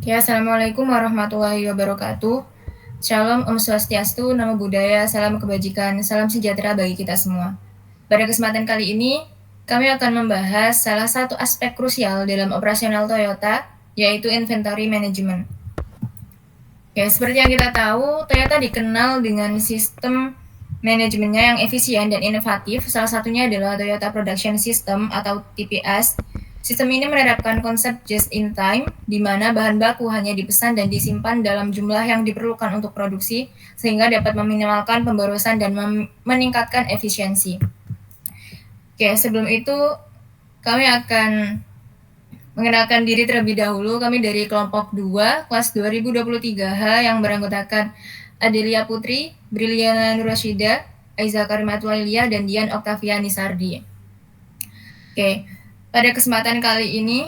Ya, Assalamualaikum warahmatullahi wabarakatuh. Shalom, Om Swastiastu, Namo Buddhaya, salam kebajikan, salam sejahtera bagi kita semua. Pada kesempatan kali ini, kami akan membahas salah satu aspek krusial dalam operasional Toyota, yaitu inventory management. Ya, seperti yang kita tahu, Toyota dikenal dengan sistem manajemennya yang efisien dan inovatif. Salah satunya adalah Toyota Production System atau TPS. Sistem ini menerapkan konsep just in time, di mana bahan baku hanya dipesan dan disimpan dalam jumlah yang diperlukan untuk produksi, sehingga dapat meminimalkan pemborosan dan meningkatkan efisiensi. Oke, sebelum itu kami akan mengenalkan diri terlebih dahulu. Kami dari kelompok 2, kelas 2023H yang beranggotakan Adelia Putri, Briliana Nurashida, Aiza Karimatulailia, dan Dian Octavia Nisardi. Oke, pada kesempatan kali ini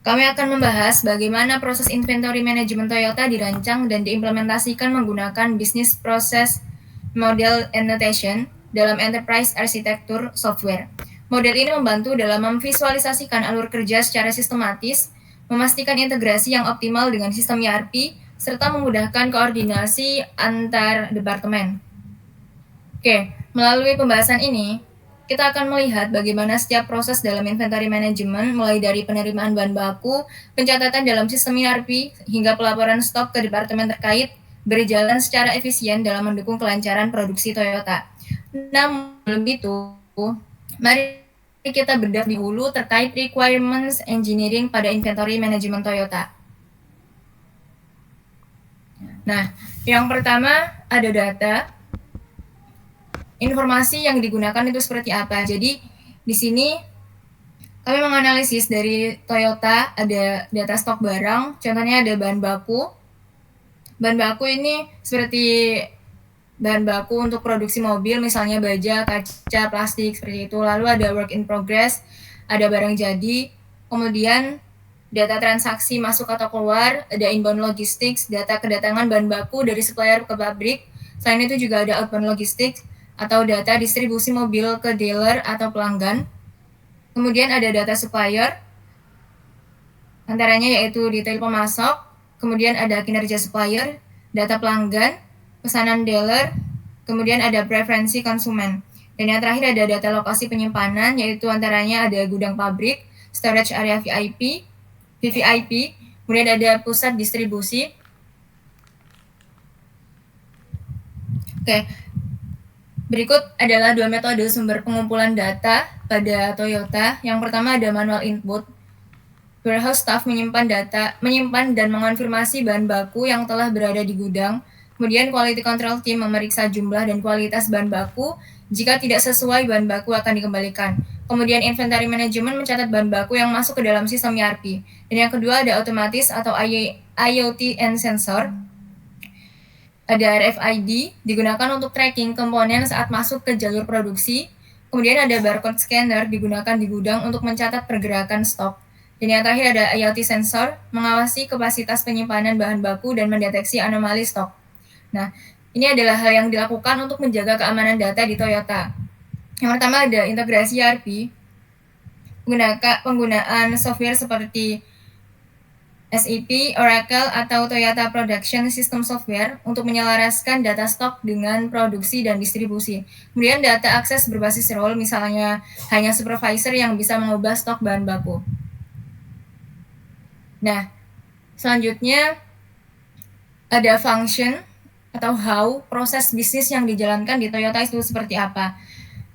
kami akan membahas bagaimana proses inventory manajemen Toyota dirancang dan diimplementasikan menggunakan bisnis proses model annotation dalam enterprise arsitektur software. Model ini membantu dalam memvisualisasikan alur kerja secara sistematis, memastikan integrasi yang optimal dengan sistem ERP, serta memudahkan koordinasi antar departemen. Oke, melalui pembahasan ini, kita akan melihat bagaimana setiap proses dalam inventory management, mulai dari penerimaan bahan baku, pencatatan dalam sistem ERP, hingga pelaporan stok ke departemen terkait, berjalan secara efisien dalam mendukung kelancaran produksi Toyota. Namun, lebih itu, mari kita bedah di hulu terkait requirements engineering pada inventory management Toyota. Nah, yang pertama ada data. Informasi yang digunakan itu seperti apa. Jadi, di sini kami menganalisis dari Toyota, ada data stok barang, contohnya ada bahan baku. Bahan baku ini seperti bahan baku untuk produksi mobil, misalnya baja, kaca, plastik, seperti itu. Lalu ada work in progress, ada barang jadi, kemudian data transaksi masuk atau keluar, ada inbound logistics, data kedatangan bahan baku dari supplier ke pabrik. Selain itu juga ada outbound logistics, atau data distribusi mobil ke dealer atau pelanggan. Kemudian ada data supplier, antaranya yaitu detail pemasok, kemudian ada kinerja supplier, data pelanggan, pesanan dealer, kemudian ada preferensi konsumen. Dan yang terakhir ada data lokasi penyimpanan, yaitu antaranya ada gudang pabrik, storage area VIP, VVIP, kemudian ada pusat distribusi. Oke, berikut adalah dua metode sumber pengumpulan data pada Toyota. Yang pertama ada manual input. Warehouse staff menyimpan dan mengonfirmasi bahan baku yang telah berada di gudang. Kemudian quality control team memeriksa jumlah dan kualitas bahan baku. Jika tidak sesuai, bahan baku akan dikembalikan. Kemudian inventory management mencatat bahan baku yang masuk ke dalam sistem ERP. Dan yang kedua ada otomatis atau IoT and sensor. Ada RFID, digunakan untuk tracking komponen saat masuk ke jalur produksi. Kemudian ada barcode scanner, digunakan di gudang untuk mencatat pergerakan stok. Dan yang terakhir ada IoT sensor, mengawasi kapasitas penyimpanan bahan baku dan mendeteksi anomali stok. Nah, ini adalah hal yang dilakukan untuk menjaga keamanan data di Toyota. Yang pertama ada integrasi ERP, penggunaan software seperti SAP, Oracle, atau Toyota Production System Software untuk menyelaraskan data stok dengan produksi dan distribusi. Kemudian data akses berbasis role, misalnya hanya supervisor yang bisa mengubah stok bahan baku. Nah, selanjutnya ada function atau how, proses bisnis yang dijalankan di Toyota itu seperti apa.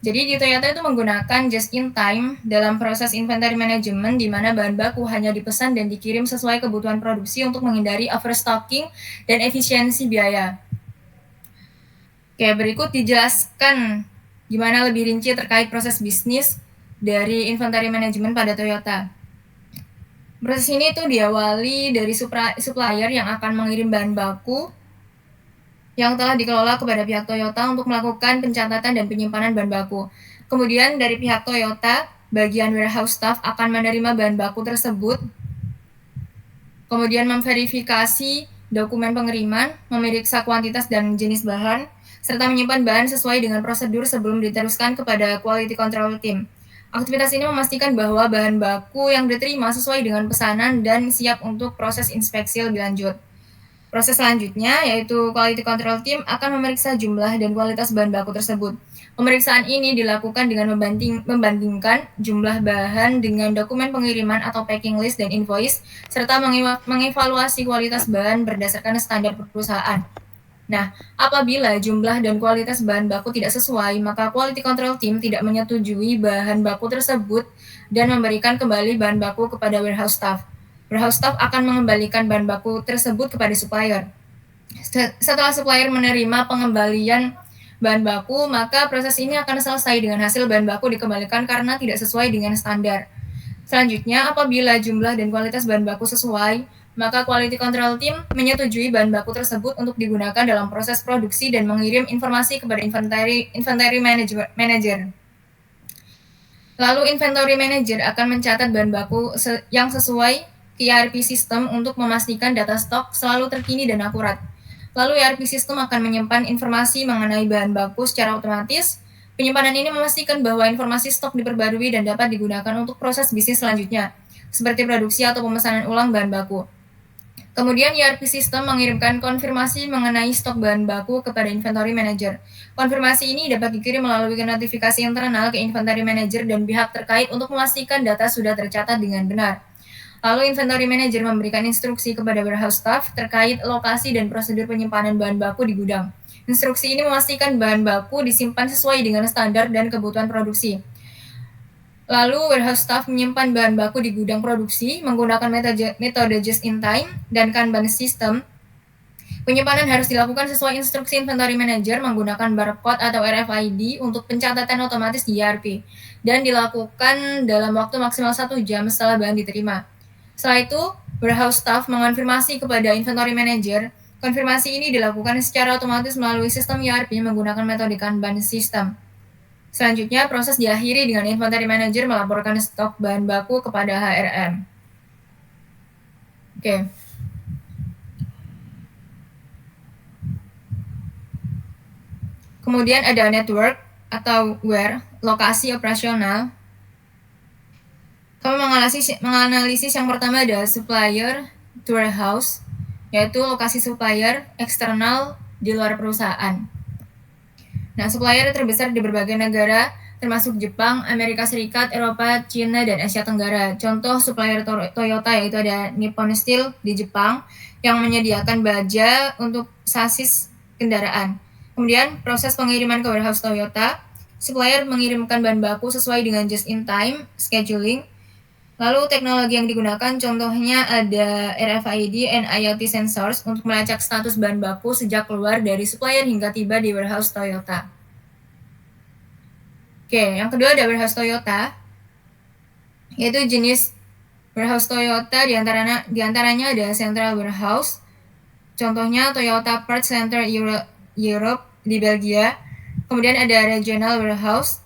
Jadi di Toyota itu menggunakan just in time dalam proses inventory management, di mana bahan baku hanya dipesan dan dikirim sesuai kebutuhan produksi untuk menghindari overstocking dan efisiensi biaya. Oke, berikut dijelaskan gimana lebih rinci terkait proses bisnis dari inventory management pada Toyota. Proses ini itu diawali dari supplier yang akan mengirim bahan baku yang telah dikelola kepada pihak Toyota untuk melakukan pencatatan dan penyimpanan bahan baku. Kemudian dari pihak Toyota, bagian warehouse staff akan menerima bahan baku tersebut, kemudian memverifikasi dokumen pengiriman, memeriksa kuantitas dan jenis bahan, serta menyimpan bahan sesuai dengan prosedur sebelum diteruskan kepada quality control team. Aktivitas ini memastikan bahwa bahan baku yang diterima sesuai dengan pesanan dan siap untuk proses inspeksi lebih lanjut. Proses selanjutnya yaitu Quality Control Team akan memeriksa jumlah dan kualitas bahan baku tersebut. Pemeriksaan ini dilakukan dengan membandingkan jumlah bahan dengan dokumen pengiriman atau packing list dan invoice, serta mengevaluasi kualitas bahan berdasarkan standar perusahaan. Nah, apabila jumlah dan kualitas bahan baku tidak sesuai, maka Quality Control Team tidak menyetujui bahan baku tersebut dan memberikan kembali bahan baku kepada warehouse staff. Warehouse staff akan mengembalikan bahan baku tersebut kepada supplier. Setelah supplier menerima pengembalian bahan baku, maka proses ini akan selesai dengan hasil bahan baku dikembalikan karena tidak sesuai dengan standar. Selanjutnya, apabila jumlah dan kualitas bahan baku sesuai, maka Quality Control Team menyetujui bahan baku tersebut untuk digunakan dalam proses produksi dan mengirim informasi kepada Inventory Manager. Lalu Inventory Manager akan mencatat bahan baku yang sesuai ke ERP System untuk memastikan data stok selalu terkini dan akurat. Lalu ERP System akan menyimpan informasi mengenai bahan baku secara otomatis. Penyimpanan ini memastikan bahwa informasi stok diperbarui dan dapat digunakan untuk proses bisnis selanjutnya, seperti produksi atau pemesanan ulang bahan baku. Kemudian ERP System mengirimkan konfirmasi mengenai stok bahan baku kepada Inventory Manager. Konfirmasi ini dapat dikirim melalui notifikasi internal ke Inventory Manager dan pihak terkait untuk memastikan data sudah tercatat dengan benar. Lalu Inventory Manager memberikan instruksi kepada warehouse staff terkait lokasi dan prosedur penyimpanan bahan baku di gudang. Instruksi ini memastikan bahan baku disimpan sesuai dengan standar dan kebutuhan produksi. Lalu warehouse staff menyimpan bahan baku di gudang produksi menggunakan metode just in time dan Kanban system. Penyimpanan harus dilakukan sesuai instruksi Inventory Manager menggunakan barcode atau RFID untuk pencatatan otomatis di ERP dan dilakukan dalam waktu maksimal 1 jam setelah bahan diterima. Setelah itu, warehouse staff mengonfirmasi kepada Inventory Manager. Konfirmasi ini dilakukan secara otomatis melalui sistem ERP menggunakan metode Kanban system. Selanjutnya, proses diakhiri dengan Inventory Manager melaporkan stok bahan baku kepada HRM. Oke. Kemudian ada network atau where, lokasi operasional. Kami menganalisis yang pertama ada supplier to warehouse, yaitu lokasi supplier eksternal di luar perusahaan. Nah, supplier terbesar di berbagai negara, termasuk Jepang, Amerika Serikat, Eropa, China, dan Asia Tenggara. Contoh supplier Toyota yaitu ada Nippon Steel di Jepang yang menyediakan baja untuk sasis kendaraan. Kemudian proses pengiriman ke warehouse Toyota, supplier mengirimkan bahan baku sesuai dengan just in time scheduling. Lalu teknologi yang digunakan contohnya ada RFID and IoT sensors untuk melacak status bahan baku sejak keluar dari supplier hingga tiba di warehouse Toyota. Oke, yang kedua ada warehouse Toyota, yaitu jenis warehouse Toyota diantaranya ada Central Warehouse, contohnya Toyota Parts Center Europe di Belgia. Kemudian ada Regional Warehouse.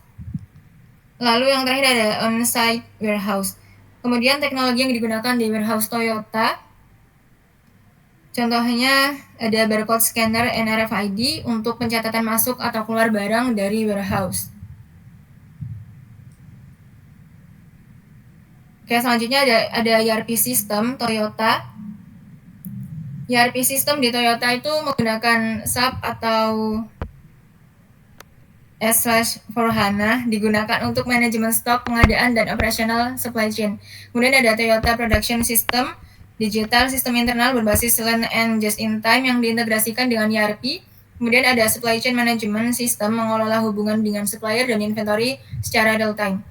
Lalu yang terakhir ada On-Site Warehouse. Kemudian teknologi yang digunakan di warehouse Toyota, contohnya ada barcode scanner and RFID untuk pencatatan masuk atau keluar barang dari warehouse. Oke, selanjutnya ada ERP system Toyota. ERP system di Toyota itu menggunakan SAP atau S/4HANA, digunakan untuk manajemen stok, pengadaan, dan operasional supply chain. Kemudian ada Toyota Production System, digital sistem internal berbasis lean and just in time yang diintegrasikan dengan ERP. Kemudian ada Supply Chain Management System, mengelola hubungan dengan supplier dan inventory secara real time.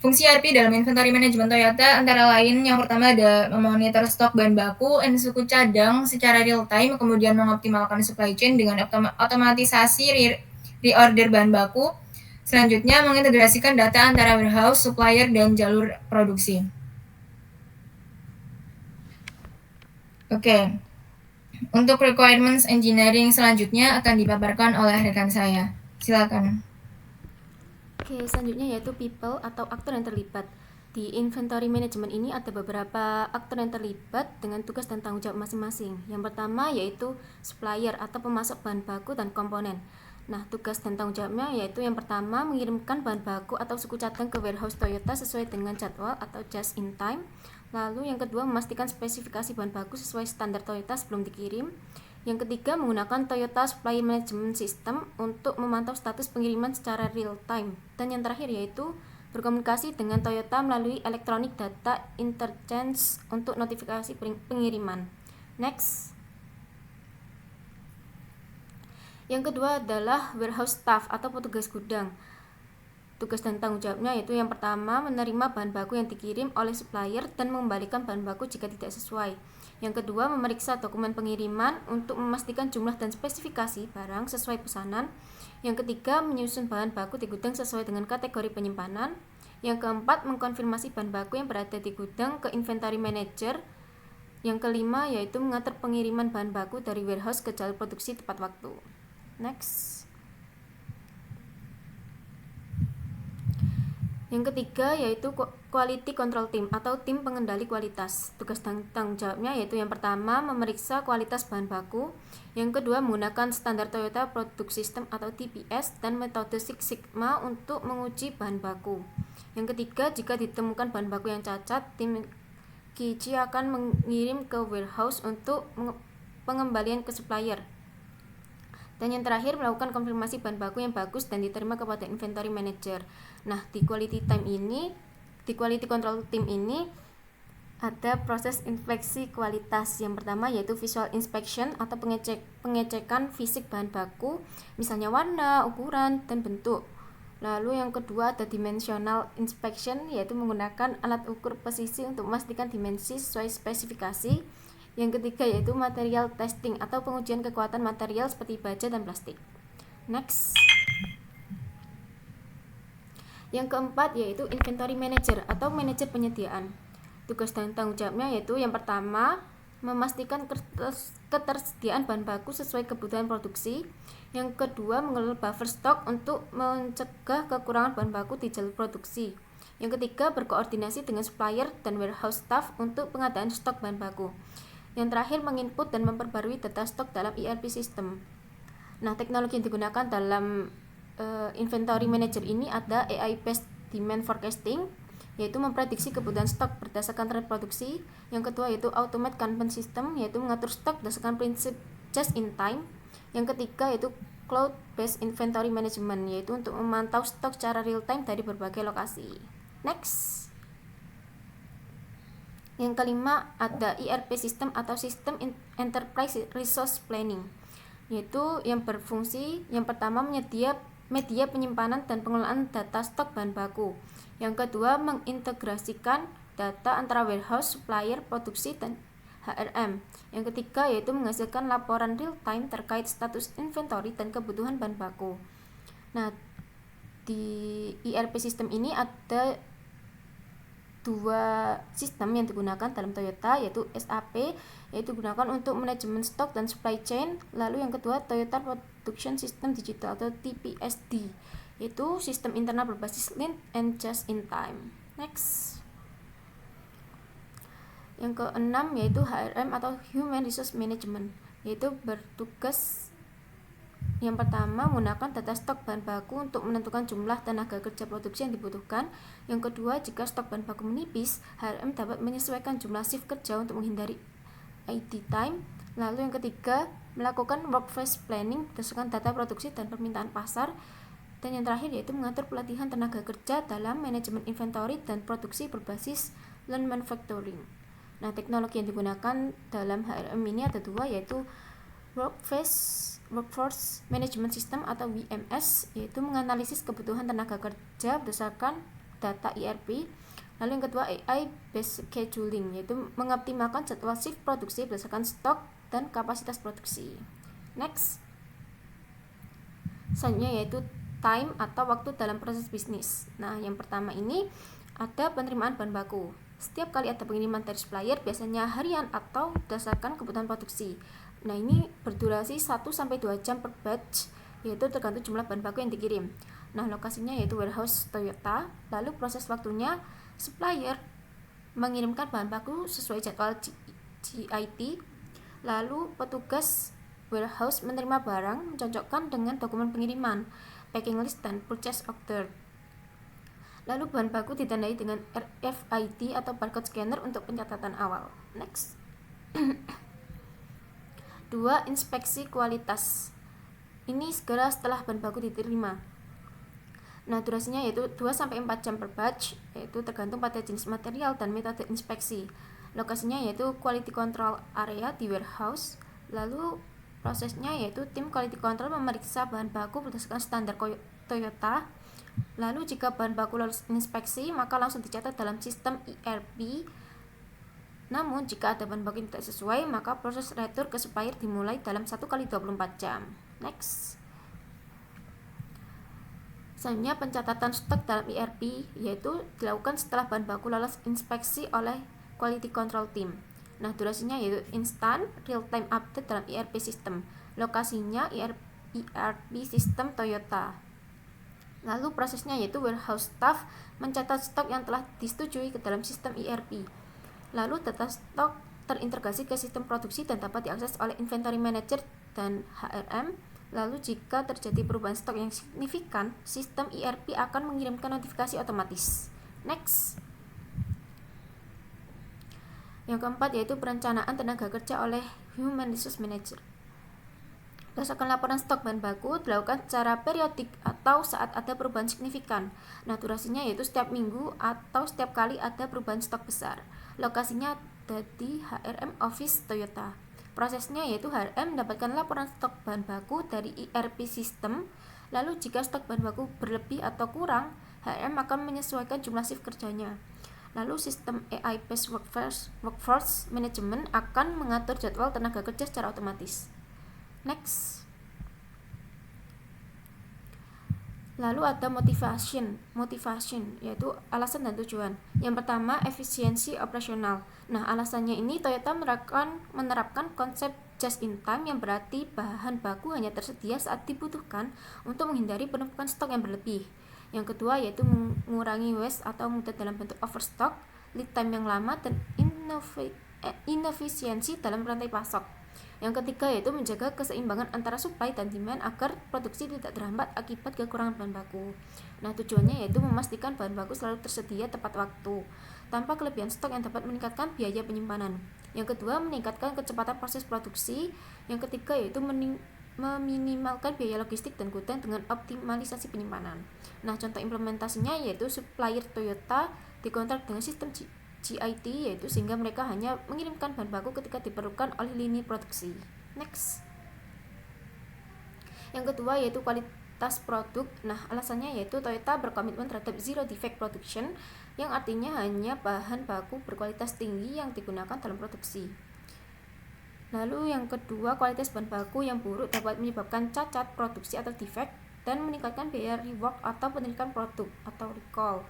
Fungsi ERP dalam inventory management Toyota antara lain yang pertama ada memonitor stok bahan baku dan suku cadang secara real time, kemudian mengoptimalkan supply chain dengan otomatisasi reorder bahan baku. Selanjutnya, mengintegrasikan data antara warehouse, supplier, dan jalur produksi. Oke, untuk requirements engineering selanjutnya akan dipaparkan oleh rekan saya. Silakan. Oke, selanjutnya yaitu people atau aktor yang terlibat. Di inventory management ini ada beberapa aktor yang terlibat dengan tugas dan tanggung jawab masing-masing. Yang pertama yaitu supplier atau pemasok bahan baku dan komponen. Nah, tugas dan tanggung jawabnya yaitu yang pertama mengirimkan bahan baku atau suku cadang ke warehouse Toyota sesuai dengan jadwal atau just in time. Lalu yang kedua memastikan spesifikasi bahan baku sesuai standar Toyota sebelum dikirim. Yang ketiga menggunakan Toyota Supply Management System untuk memantau status pengiriman secara real time. Dan yang terakhir yaitu berkomunikasi dengan Toyota melalui Electronic Data Interchange untuk notifikasi pengiriman. Next. Yang kedua adalah warehouse staff atau petugas gudang. Tugas dan tanggung jawabnya yaitu yang pertama menerima bahan baku yang dikirim oleh supplier dan mengembalikan bahan baku jika tidak sesuai. Yang kedua memeriksa dokumen pengiriman untuk memastikan jumlah dan spesifikasi barang sesuai pesanan. Yang ketiga menyusun bahan baku di gudang sesuai dengan kategori penyimpanan. Yang keempat mengkonfirmasi bahan baku yang berada di gudang ke inventory manager. Yang kelima yaitu mengatur pengiriman bahan baku dari warehouse ke jalur produksi tepat waktu. Next. Yang ketiga yaitu Quality Control Team atau tim pengendali kualitas. Tugas dan tanggung jawabnya yaitu yang pertama memeriksa kualitas bahan baku, yang kedua menggunakan standar Toyota Product System atau TPS dan metode Six Sigma untuk menguji bahan baku. Yang ketiga, jika ditemukan bahan baku yang cacat, tim QC akan mengirim ke warehouse untuk pengembalian ke supplier. Dan yang terakhir melakukan konfirmasi bahan baku yang bagus dan diterima kepada inventory manager. Nah, di quality control team ini ada proses inspeksi kualitas. Yang pertama yaitu visual inspection atau pengecekan fisik bahan baku, misalnya warna, ukuran, dan bentuk. Lalu yang kedua ada dimensional inspection, yaitu menggunakan alat ukur presisi untuk memastikan dimensi sesuai spesifikasi. Yang ketiga yaitu material testing atau pengujian kekuatan material seperti baja dan plastik. Next. Yang keempat yaitu inventory manager atau manajer penyediaan. Tugas dan tanggung jawabnya yaitu yang pertama memastikan ketersediaan bahan baku sesuai kebutuhan produksi. Yang kedua mengelola buffer stock untuk mencegah kekurangan bahan baku di jalur produksi. Yang ketiga berkoordinasi dengan supplier dan warehouse staff untuk pengadaan stok bahan baku. Yang terakhir menginput dan memperbarui data stok dalam ERP system. Nah, teknologi yang digunakan dalam inventory manager ini ada AI based demand forecasting, yaitu memprediksi kebutuhan stok berdasarkan tren produksi. Yang kedua yaitu automate Kanban system, yaitu mengatur stok berdasarkan prinsip just in time. Yang ketiga yaitu cloud based inventory management, yaitu untuk memantau stok secara real time dari berbagai lokasi. Next. Yang kelima ada ERP system atau sistem enterprise resource planning, yaitu yang berfungsi yang pertama media penyimpanan dan pengelolaan data stok bahan baku. Yang kedua mengintegrasikan data antara warehouse, supplier, produksi, dan HRM. Yang ketiga yaitu menghasilkan laporan real time terkait status inventory dan kebutuhan bahan baku. Nah, di ERP system ini ada dua sistem yang digunakan dalam Toyota, yaitu SAP, yaitu digunakan untuk manajemen stok dan supply chain. Lalu yang kedua Toyota Production System Digital atau TPSD, yaitu sistem internal berbasis lean and just in time. Next. Yang keenam yaitu HRM atau Human Resource Management, yaitu bertugas yang pertama menggunakan data stok bahan baku untuk menentukan jumlah tenaga kerja produksi yang dibutuhkan. Yang kedua, jika stok bahan baku menipis, HRM dapat menyesuaikan jumlah shift kerja untuk menghindari idle time. Lalu yang ketiga, melakukan workforce planning berdasarkan data produksi dan permintaan pasar. Dan yang terakhir yaitu mengatur pelatihan tenaga kerja dalam manajemen inventory dan produksi berbasis lean manufacturing. Nah, teknologi yang digunakan dalam HRM ini ada dua, yaitu Workforce Management System atau WMS, yaitu menganalisis kebutuhan tenaga kerja berdasarkan data ERP. Lalu yang kedua AI based scheduling, yaitu mengoptimalkan jadwal shift produksi berdasarkan stok dan kapasitas produksi. Next. Selanjutnya yaitu time atau waktu dalam proses bisnis. Nah, yang pertama ini ada penerimaan bahan baku. Setiap kali ada pengiriman dari supplier biasanya harian atau berdasarkan kebutuhan produksi. Nah, ini berdurasi 1-2 jam per batch, yaitu tergantung jumlah bahan baku yang dikirim. Nah, lokasinya yaitu warehouse Toyota. Lalu proses waktunya supplier mengirimkan bahan baku sesuai jadwal GIT. Lalu petugas warehouse menerima barang mencocokkan dengan dokumen pengiriman, packing list, dan purchase order. Lalu bahan baku ditandai dengan RFID atau barcode scanner untuk pencatatan awal. Next. 2. Inspeksi kualitas. Ini segera setelah bahan baku diterima. Nah, durasinya yaitu 2-4 jam per batch, yaitu tergantung pada jenis material dan metode inspeksi. Lokasinya yaitu quality control area di warehouse. Lalu prosesnya yaitu tim quality control memeriksa bahan baku berdasarkan standar Toyota. Lalu jika bahan baku lolos inspeksi, maka langsung dicatat dalam sistem ERP. Namun jika ada bahan baku yang tidak sesuai, maka proses retur ke supplier dimulai dalam 1x24 jam. Next. Selanjutnya pencatatan stok dalam ERP, yaitu dilakukan setelah bahan baku lolos inspeksi oleh quality control team. Nah, durasinya yaitu instant real time update dalam ERP system. Lokasinya ERP system Toyota. Lalu prosesnya yaitu warehouse staff mencatat stok yang telah disetujui ke dalam sistem ERP. Lalu data stok terintegrasi ke sistem produksi dan dapat diakses oleh inventory manager dan HRM. Lalu jika terjadi perubahan stok yang signifikan, sistem ERP akan mengirimkan notifikasi otomatis. Next. Yang keempat yaitu perencanaan tenaga kerja oleh Human Resource Manager. Berdasarkan laporan stok bahan baku dilakukan secara periodik atau saat ada perubahan signifikan. Nah, durasinya yaitu setiap minggu atau setiap kali ada perubahan stok besar. Lokasinya ada di HRM Office Toyota. Prosesnya yaitu HRM mendapatkan laporan stok bahan baku dari ERP system. Lalu jika stok bahan baku berlebih atau kurang, HRM akan menyesuaikan jumlah shift kerjanya. Lalu sistem AI-based workforce management akan mengatur jadwal tenaga kerja secara otomatis. Next. Lalu ada motivation yaitu alasan dan tujuan. Yang pertama, efisiensi operasional. Nah, alasannya ini Toyota menerapkan konsep just in time yang berarti bahan baku hanya tersedia saat dibutuhkan untuk menghindari penumpukan stok yang berlebih. Yang kedua yaitu mengurangi waste atau mudah dalam bentuk overstock, lead time yang lama, dan inefisiensi dalam rantai pasok. Yang ketiga yaitu menjaga keseimbangan antara supply dan demand agar produksi tidak terhambat akibat kekurangan bahan baku. Nah, tujuannya yaitu memastikan bahan baku selalu tersedia tepat waktu, tanpa kelebihan stok yang dapat meningkatkan biaya penyimpanan. Yang kedua, meningkatkan kecepatan proses produksi. Yang ketiga yaitu meminimalkan biaya logistik dan gudang dengan optimalisasi penyimpanan. Nah, contoh implementasinya yaitu supplier Toyota dikontrak dengan sistem GIT, yaitu sehingga mereka hanya mengirimkan bahan baku ketika diperlukan oleh lini produksi. Next. Yang kedua yaitu kualitas produk. Nah, alasannya yaitu Toyota berkomitmen terhadap zero defect production, yang artinya hanya bahan baku berkualitas tinggi yang digunakan dalam produksi. Lalu yang kedua, kualitas bahan baku yang buruk dapat menyebabkan cacat produksi atau defect dan meningkatkan biaya rework atau penerimaan produk atau recall.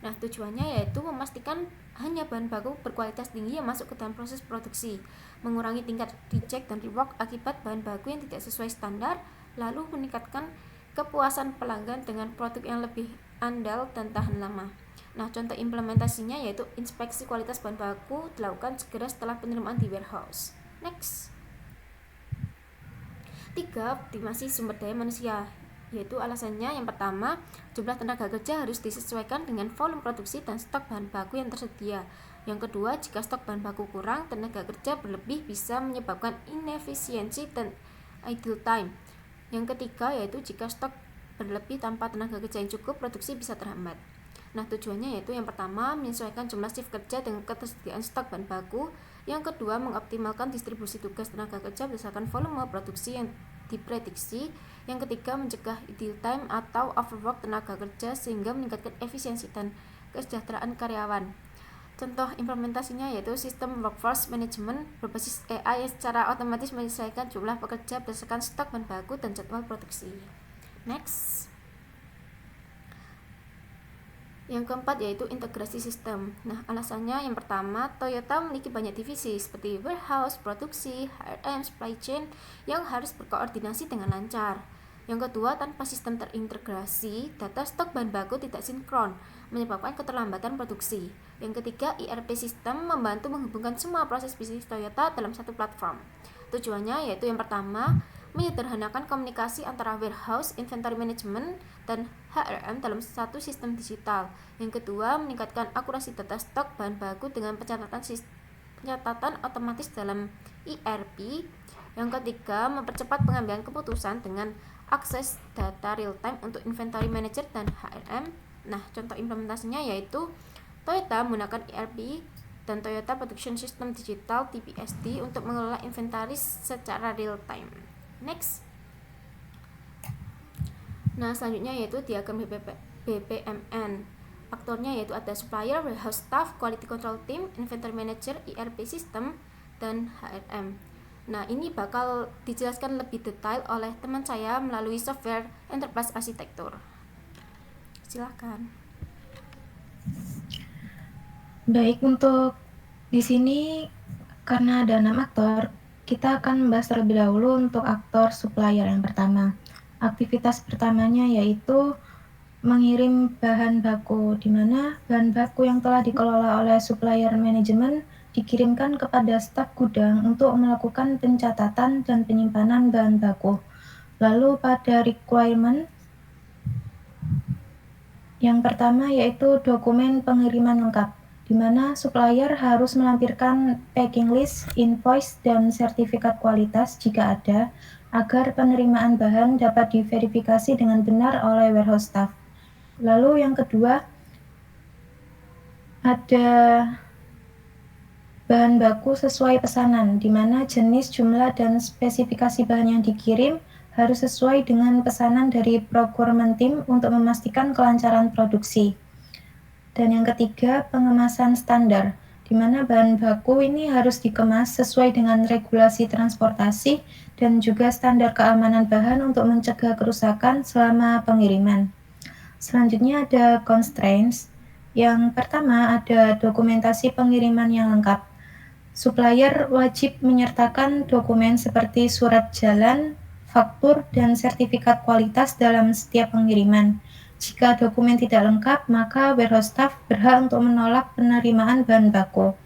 Nah, tujuannya yaitu memastikan hanya bahan baku berkualitas tinggi yang masuk ke dalam proses produksi, mengurangi tingkat reject dan rework akibat bahan baku yang tidak sesuai standar, lalu meningkatkan kepuasan pelanggan dengan produk yang lebih andal dan tahan lama. Nah, contoh implementasinya yaitu inspeksi kualitas bahan baku dilakukan segera setelah penerimaan di warehouse. Next. 3. Optimasi sumber daya manusia, yaitu alasannya yang pertama, jumlah tenaga kerja harus disesuaikan dengan volume produksi dan stok bahan baku yang tersedia. Yang kedua, jika stok bahan baku kurang, tenaga kerja berlebih bisa menyebabkan inefisiensi dan idle time. Yang ketiga, yaitu jika stok berlebih tanpa tenaga kerja yang cukup, produksi bisa terhambat. Nah, tujuannya yaitu yang pertama, menyesuaikan jumlah shift kerja dengan ketersediaan stok bahan baku. Yang kedua, mengoptimalkan distribusi tugas tenaga kerja berdasarkan volume produksi yang diprediksi. Yang ketiga, mencegah idle time atau overwork tenaga kerja sehingga meningkatkan efisiensi dan kesejahteraan karyawan. Contoh implementasinya yaitu sistem workforce management berbasis AI yang secara otomatis menyesuaikan jumlah pekerja berdasarkan stok bahan baku dan jadwal produksi. Next. Yang keempat yaitu integrasi sistem. Nah, alasannya yang pertama, Toyota memiliki banyak divisi seperti warehouse, produksi, HRM, supply chain yang harus berkoordinasi dengan lancar. Yang kedua, tanpa sistem terintegrasi, data stok bahan baku tidak sinkron, menyebabkan keterlambatan produksi. Yang ketiga, ERP sistem membantu menghubungkan semua proses bisnis Toyota dalam satu platform. Tujuannya yaitu yang pertama, menyederhanakan komunikasi antara warehouse, inventory management, dan HRM dalam satu sistem digital. Yang kedua, meningkatkan akurasi data stok bahan baku dengan pencatatan otomatis dalam ERP. Yang ketiga, mempercepat pengambilan keputusan dengan akses data real time untuk inventory manager dan HRM. Nah, contoh implementasinya yaitu Toyota menggunakan ERP dan Toyota Production System Digital (TPSD) untuk mengelola inventaris secara real time. Next. Nah, selanjutnya yaitu diagram BPMN. Aktornya yaitu ada supplier, warehouse staff, quality control team, inventory manager, ERP system, dan HRM. Nah, ini bakal dijelaskan lebih detail oleh teman saya melalui software enterprise architecture. Silakan. Baik, untuk di sini karena ada 6 aktor, kita akan membahas terlebih dahulu untuk aktor supplier yang pertama. Aktivitas pertamanya yaitu mengirim bahan baku, di mana bahan baku yang telah dikelola oleh supplier manajemen dikirimkan kepada staf gudang untuk melakukan pencatatan dan penyimpanan bahan baku. Lalu pada requirement yang pertama yaitu dokumen pengiriman lengkap, di mana supplier harus melampirkan packing list, invoice, dan sertifikat kualitas jika ada, agar penerimaan bahan dapat diverifikasi dengan benar oleh warehouse staff. Lalu yang kedua, ada bahan baku sesuai pesanan, di mana jenis, jumlah, dan spesifikasi bahan yang dikirim harus sesuai dengan pesanan dari procurement team untuk memastikan kelancaran produksi. Dan yang ketiga, pengemasan standar, di mana bahan baku ini harus dikemas sesuai dengan regulasi transportasi dan juga standar keamanan bahan untuk mencegah kerusakan selama pengiriman. Selanjutnya ada constraints. Yang pertama ada dokumentasi pengiriman yang lengkap. Supplier wajib menyertakan dokumen seperti surat jalan, faktur, dan sertifikat kualitas dalam setiap pengiriman. Jika dokumen tidak lengkap, maka warehouse staff berhak untuk menolak penerimaan bahan baku.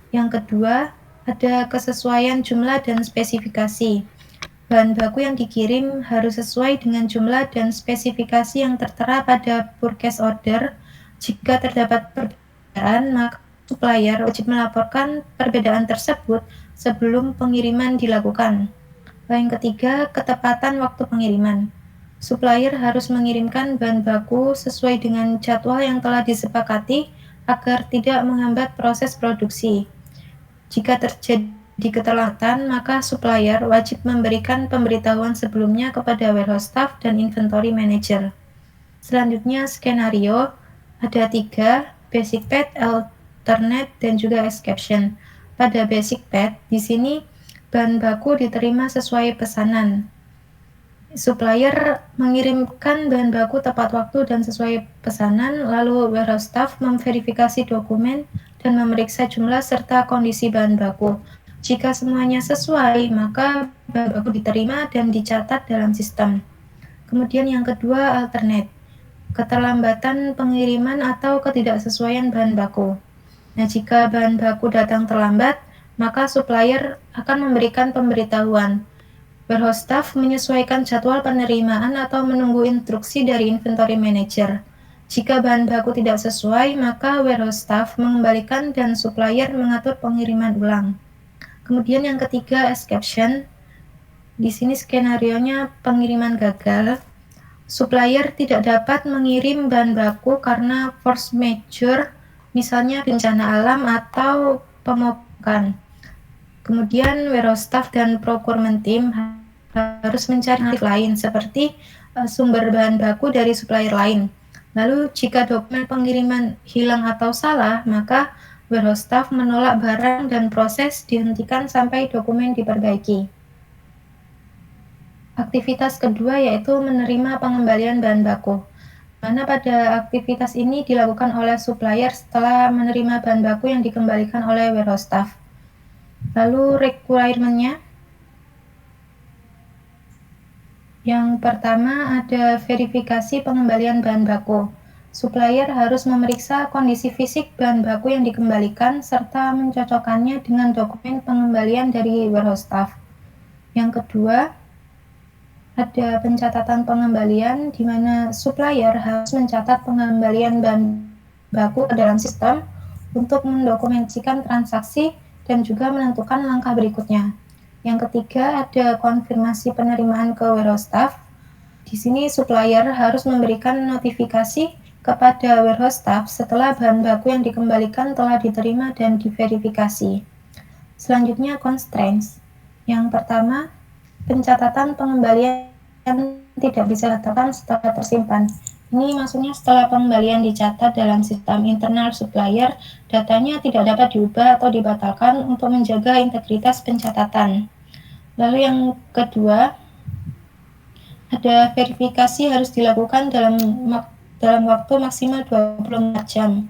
Yang kedua, ada kesesuaian jumlah dan spesifikasi. Bahan baku yang dikirim harus sesuai dengan jumlah dan spesifikasi yang tertera pada purchase order. Jika terdapat perbedaan, maka supplier wajib melaporkan perbedaan tersebut sebelum pengiriman dilakukan. Yang ketiga, ketepatan waktu pengiriman. Supplier harus mengirimkan bahan baku sesuai dengan jadwal yang telah disepakati agar tidak menghambat proses produksi. Jika terjadi keterlambatan, maka supplier wajib memberikan pemberitahuan sebelumnya kepada warehouse staff dan inventory manager. Selanjutnya, skenario ada 3, basic path, alternate, dan juga exception. Pada basic path, di sini bahan baku diterima sesuai pesanan. Supplier mengirimkan bahan baku tepat waktu dan sesuai pesanan, lalu warehouse staff memverifikasi dokumen dan memeriksa jumlah serta kondisi bahan baku. Jika semuanya sesuai, maka bahan baku diterima dan dicatat dalam sistem. Kemudian yang kedua, alternate. Keterlambatan pengiriman atau ketidaksesuaian bahan baku. Nah, jika bahan baku datang terlambat, maka supplier akan memberikan pemberitahuan. Warehouse staff menyesuaikan jadwal penerimaan atau menunggu instruksi dari inventory manager. Jika bahan baku tidak sesuai, maka warehouse staff mengembalikan dan supplier mengatur pengiriman ulang. Kemudian yang ketiga, exception. Di sini skenarionya pengiriman gagal. Supplier tidak dapat mengirim bahan baku karena force majeure, misalnya bencana alam atau pemogokan. Kemudian warehouse staff dan procurement team harus mencari alternatif lain seperti sumber bahan baku dari supplier lain. Lalu jika dokumen pengiriman hilang atau salah, maka warehouse staff menolak barang dan proses dihentikan sampai dokumen diperbaiki. Aktivitas kedua yaitu menerima pengembalian bahan baku, mana pada aktivitas ini dilakukan oleh supplier setelah menerima bahan baku yang dikembalikan oleh warehouse staff. Lalu requirement-nya, yang pertama ada verifikasi pengembalian bahan baku. Supplier harus memeriksa kondisi fisik bahan baku yang dikembalikan serta mencocokkannya dengan dokumen pengembalian dari warehouse staff. Yang kedua, ada pencatatan pengembalian di mana supplier harus mencatat pengembalian bahan baku ke dalam sistem untuk mendokumentasikan transaksi dan juga menentukan langkah berikutnya. Yang ketiga, ada konfirmasi penerimaan ke warehouse staff. Di sini supplier harus memberikan notifikasi kepada warehouse staff setelah bahan baku yang dikembalikan telah diterima dan diverifikasi. Selanjutnya, constraints. Yang pertama, pencatatan pengembalian tidak bisa dilakukan setelah tersimpan. Ini maksudnya setelah pengembalian dicatat dalam sistem internal supplier, datanya tidak dapat diubah atau dibatalkan untuk menjaga integritas pencatatan. Lalu yang kedua, ada verifikasi harus dilakukan dalam waktu maksimal 24 jam.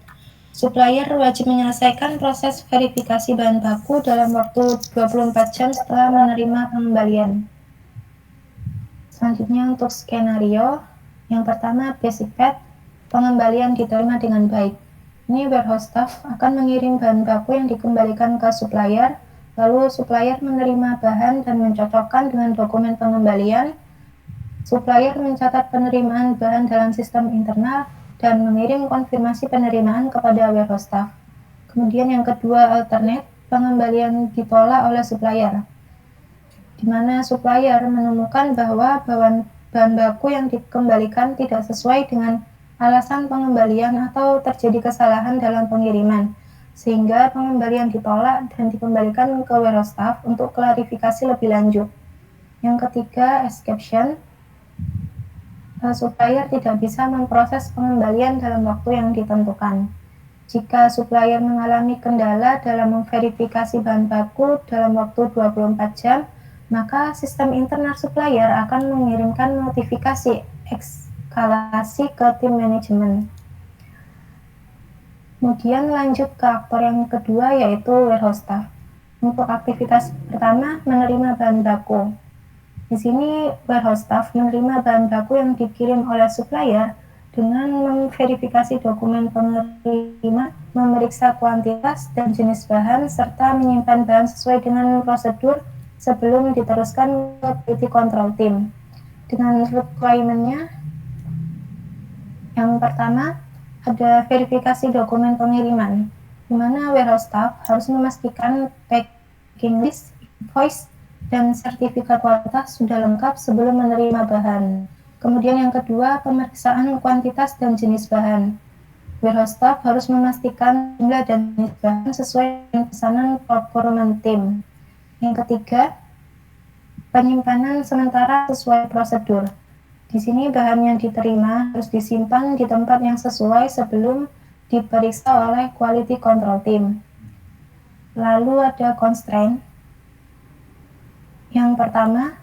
Supplier wajib menyelesaikan proses verifikasi bahan baku dalam waktu 24 jam setelah menerima pengembalian. Selanjutnya untuk skenario, yang pertama basic path, pengembalian diterima dengan baik. Ini warehouse staff akan mengirim bahan baku yang dikembalikan ke supplier, lalu supplier menerima bahan dan mencocokkan dengan dokumen pengembalian. Supplier mencatat penerimaan bahan dalam sistem internal dan mengirim konfirmasi penerimaan kepada warehouse staff. Kemudian yang kedua alternate, pengembalian ditolak oleh supplier, di mana supplier menemukan bahwa bahan baku yang dikembalikan tidak sesuai dengan alasan pengembalian atau terjadi kesalahan dalam pengiriman, sehingga pengembalian ditolak dan dikembalikan ke warehouse staff untuk klarifikasi lebih lanjut. Yang ketiga, exception, supplier tidak bisa memproses pengembalian dalam waktu yang ditentukan. Jika supplier mengalami kendala dalam memverifikasi bahan baku dalam waktu 24 jam, maka sistem internal supplier akan mengirimkan notifikasi eskalasi ke tim manajemen. Kemudian lanjut ke aktor yang kedua, yaitu warehouse staff. Untuk aktivitas pertama, menerima bahan baku. Di sini warehouse staff menerima bahan baku yang dikirim oleh supplier dengan memverifikasi dokumen penerima, memeriksa kuantitas dan jenis bahan, serta menyimpan bahan sesuai dengan prosedur sebelum diteruskan ke quality control team. Dengan requirement-nya, yang pertama ada verifikasi dokumen pengiriman, di mana warehouse staff harus memastikan packing list, invoice, dan sertifikat kualitas sudah lengkap sebelum menerima bahan. Kemudian yang kedua, pemeriksaan kuantitas dan jenis bahan. Warehouse staff harus memastikan jumlah dan jenis bahan sesuai dengan pesanan procurement team. Yang ketiga, penyimpanan sementara sesuai prosedur. Di sini bahan yang diterima harus disimpan di tempat yang sesuai sebelum diperiksa oleh quality control team. Lalu ada constraint. Yang pertama,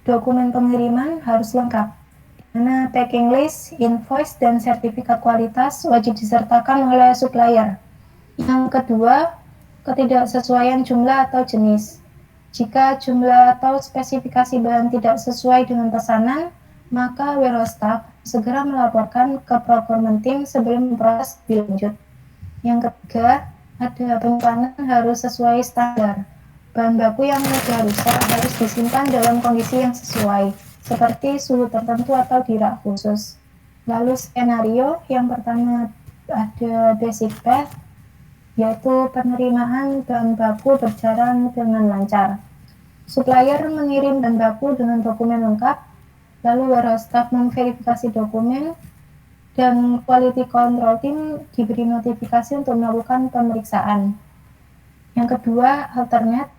dokumen pengiriman harus lengkap, di mana packing list, invoice, dan sertifikat kualitas wajib disertakan oleh supplier. Yang kedua, ketidaksesuaian jumlah atau jenis. Jika jumlah atau spesifikasi bahan tidak sesuai dengan pesanan, maka warehouse staff segera melaporkan ke procurement team sebelum proses dilanjut. Yang ketiga, ada penyimpanan harus sesuai standar. Bahan baku yang mudah rusak harus disimpan dalam kondisi yang sesuai, seperti suhu tertentu atau di rak khusus. Lalu skenario yang pertama ada basic path, yaitu penerimaan bahan baku berjalan dengan lancar. Supplier mengirim bahan baku dengan dokumen lengkap, lalu warehouse staff memverifikasi dokumen, dan quality control team diberi notifikasi untuk melakukan pemeriksaan. Yang kedua, alternate,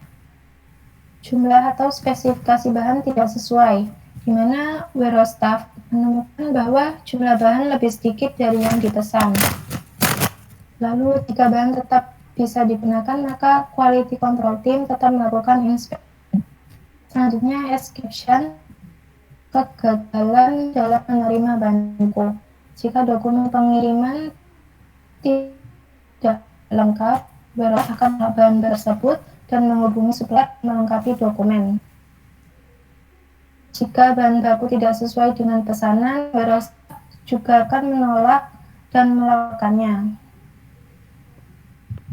jumlah atau spesifikasi bahan tidak sesuai, di mana warehouse staff menemukan bahwa jumlah bahan lebih sedikit dari yang dipesan. Lalu jika bahan tetap bisa digunakan, maka quality control team tetap melakukan inspeksi. Selanjutnya, exception, kegagalan dalam menerima bahan baku. Jika dokumen pengiriman tidak lengkap, warehouse akan menolak bahan tersebut dan menghubungi supplier melengkapi dokumen. Jika bahan baku tidak sesuai dengan pesanan, warehouse juga akan menolak dan melakukannya.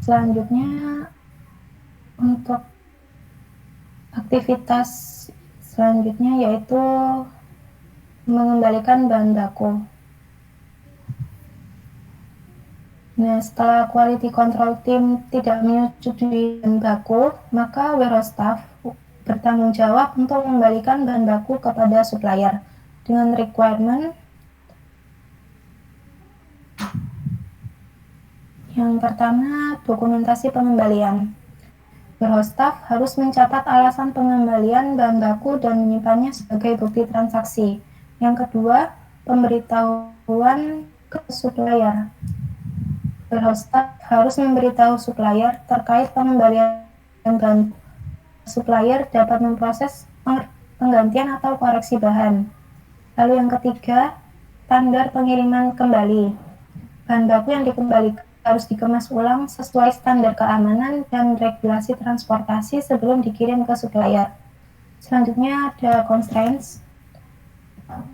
Selanjutnya, untuk aktivitas Selanjutnya yaitu mengembalikan bahan baku. Nah, setelah quality control team tidak menyetujui bahan baku, maka warehouse staff bertanggung jawab untuk mengembalikan bahan baku kepada supplier dengan requirement yang pertama, dokumentasi pengembalian. Warehouse staff harus mencatat alasan pengembalian bahan baku dan menyimpannya sebagai bukti transaksi. Yang kedua, pemberitahuan ke supplier. Warehouse staff harus memberitahu supplier terkait pengembalian bahan. Supplier dapat memproses penggantian atau koreksi bahan. Lalu yang ketiga, standar pengiriman kembali. Bahan baku yang dikembalikan harus dikemas ulang sesuai standar keamanan dan regulasi transportasi sebelum dikirim ke supplier. Selanjutnya ada constraints.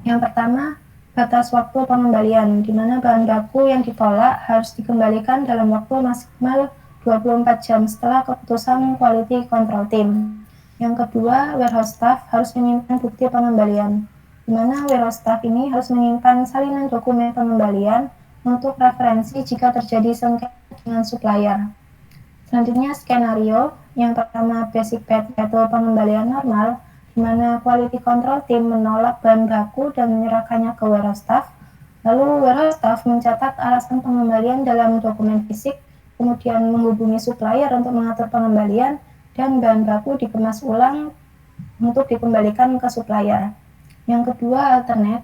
Yang pertama, batas waktu pengembalian, di mana bahan baku yang ditolak harus dikembalikan dalam waktu maksimal 24 jam setelah keputusan quality control team. Yang kedua, warehouse staff harus menyimpan bukti pengembalian, di mana warehouse staff ini harus menyimpan salinan dokumen pengembalian untuk referensi jika terjadi sengketa dengan supplier. Selanjutnya skenario, yang pertama basic path yaitu pengembalian normal, di mana quality control team menolak bahan baku dan menyerahkannya ke warehouse staff. Lalu warehouse staff mencatat alasan pengembalian dalam dokumen fisik, kemudian menghubungi supplier untuk mengatur pengembalian, dan bahan baku dikemas ulang untuk dikembalikan ke supplier. Yang kedua alternate,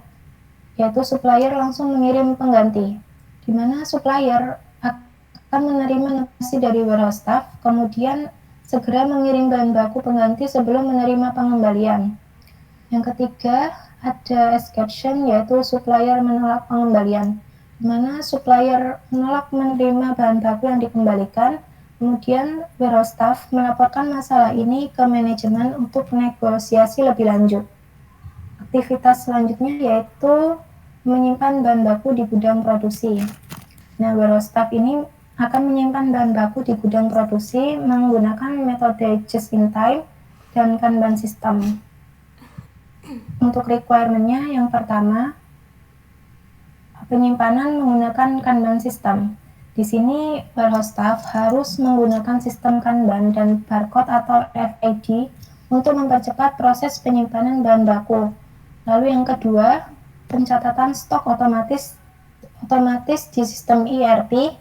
yaitu supplier langsung mengirim pengganti, di mana supplier akan menerima notifikasi dari warehouse staff, kemudian segera mengirim bahan baku pengganti sebelum menerima pengembalian. Yang ketiga, ada exception, yaitu supplier menolak pengembalian, di mana supplier menolak menerima bahan baku yang dikembalikan, kemudian warehouse staff melaporkan masalah ini ke manajemen untuk negosiasi lebih lanjut. Aktivitas selanjutnya yaitu menyimpan bahan baku di gudang produksi. Nah, warehouse staff ini akan menyimpan bahan baku di gudang produksi menggunakan metode just in time dan Kanban system. Untuk requirement-nya yang pertama, penyimpanan menggunakan Kanban system. Di sini warehouse staff harus menggunakan sistem Kanban dan barcode atau RFID untuk mempercepat proses penyimpanan bahan baku. Lalu yang kedua, pencatatan stok otomatis di sistem ERP.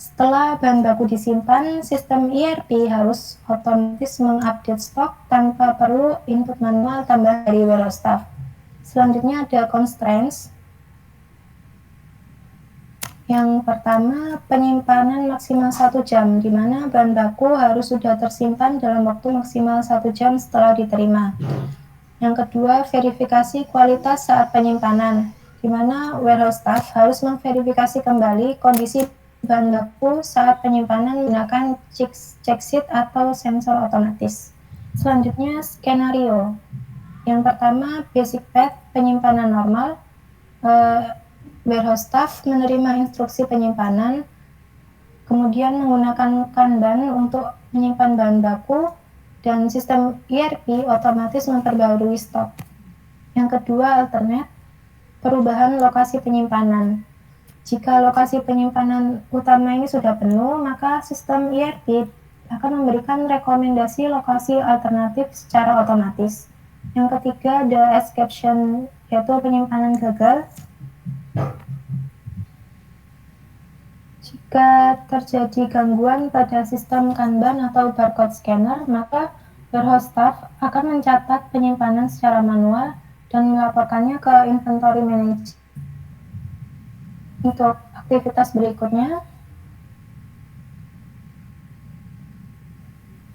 Setelah bahan baku disimpan, sistem ERP harus otomatis mengupdate stok tanpa perlu input manual tambahan dari warehouse staff. Selanjutnya ada constraints. Yang pertama, penyimpanan maksimal 1 jam, di mana bahan baku harus sudah tersimpan dalam waktu maksimal 1 jam setelah diterima. Yang kedua, verifikasi kualitas saat penyimpanan, di mana warehouse staff harus memverifikasi kembali kondisi bahan baku saat penyimpanan menggunakan check sheet atau sensor otomatis. Selanjutnya, skenario. Yang pertama, basic path penyimpanan normal. Warehouse staff menerima instruksi penyimpanan, kemudian menggunakan Kanban untuk menyimpan bahan baku, dan sistem ERP otomatis memperbarui stok. Yang kedua, alternate, perubahan lokasi penyimpanan. Jika lokasi penyimpanan utama ini sudah penuh, maka sistem ERP akan memberikan rekomendasi lokasi alternatif secara otomatis. Yang ketiga, ada exception, yaitu penyimpanan gagal. Jika terjadi gangguan pada sistem Kanban atau barcode scanner, maka warehouse staff akan mencatat penyimpanan secara manual dan melaporkannya ke inventory manager. Untuk aktivitas berikutnya,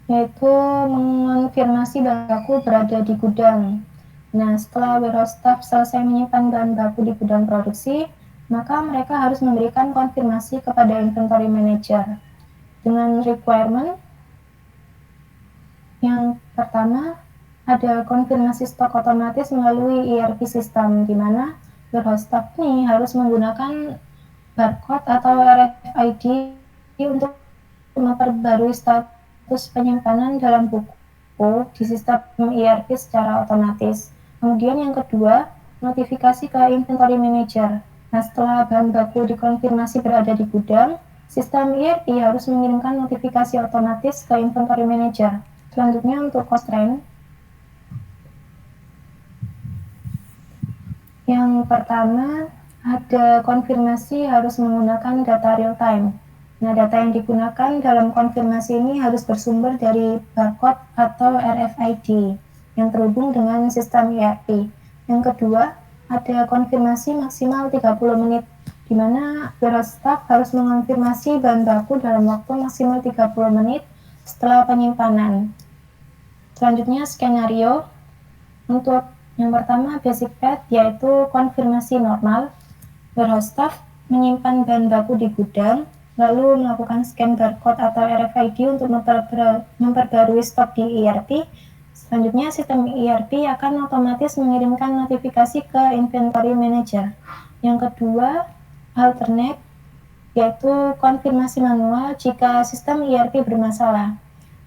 yaitu mengonfirmasi bahan baku berada di gudang. Nah, setelah warehouse staff selesai menyimpan bahan baku di gudang produksi, maka mereka harus memberikan konfirmasi kepada inventory manager dengan requirement. Yang pertama, ada konfirmasi stok otomatis melalui ERP system, di mana warehouse staff ini harus menggunakan barcode atau RFID untuk memperbarui status penyimpanan dalam buku baku di sistem ERP secara otomatis. Kemudian yang kedua, notifikasi ke inventory manager. Nah, setelah bahan baku dikonfirmasi berada di gudang, sistem ERP harus mengirimkan notifikasi otomatis ke inventory manager. Selanjutnya untuk constraint. Yang pertama, ada konfirmasi harus menggunakan data real time. Nah, data yang digunakan dalam konfirmasi ini harus bersumber dari barcode atau RFID yang terhubung dengan sistem ERP. Yang kedua, ada konfirmasi maksimal 30 menit, di mana warehouse staff harus mengonfirmasi bahan baku dalam waktu maksimal 30 menit setelah penyimpanan. Selanjutnya, skenario. Untuk yang pertama, basic path, yaitu konfirmasi normal. Warehouse staff menyimpan bahan baku di gudang, lalu melakukan scan barcode atau RFID untuk memperbarui stok di ERP. Selanjutnya, sistem ERP akan otomatis mengirimkan notifikasi ke inventory manager. Yang kedua, alternate, yaitu konfirmasi manual jika sistem ERP bermasalah.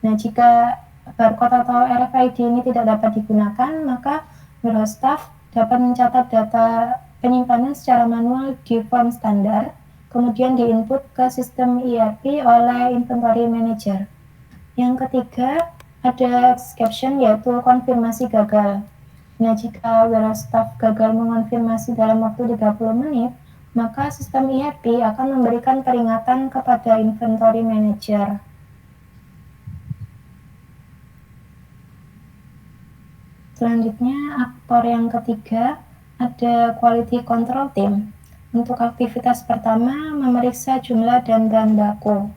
Nah, jika barcode atau RFID ini tidak dapat digunakan, maka warehouse staff dapat mencatat data penyimpanan secara manual di form standar, kemudian diinput ke sistem ERP oleh inventory manager. Yang ketiga, ada exception, yaitu konfirmasi gagal. Nah, jika warehouse staff gagal mengonfirmasi dalam waktu 30 menit, maka sistem ERP akan memberikan peringatan kepada inventory manager. Selanjutnya, aktor yang ketiga, ada quality control team. Untuk aktivitas pertama, memeriksa jumlah dan bahan baku.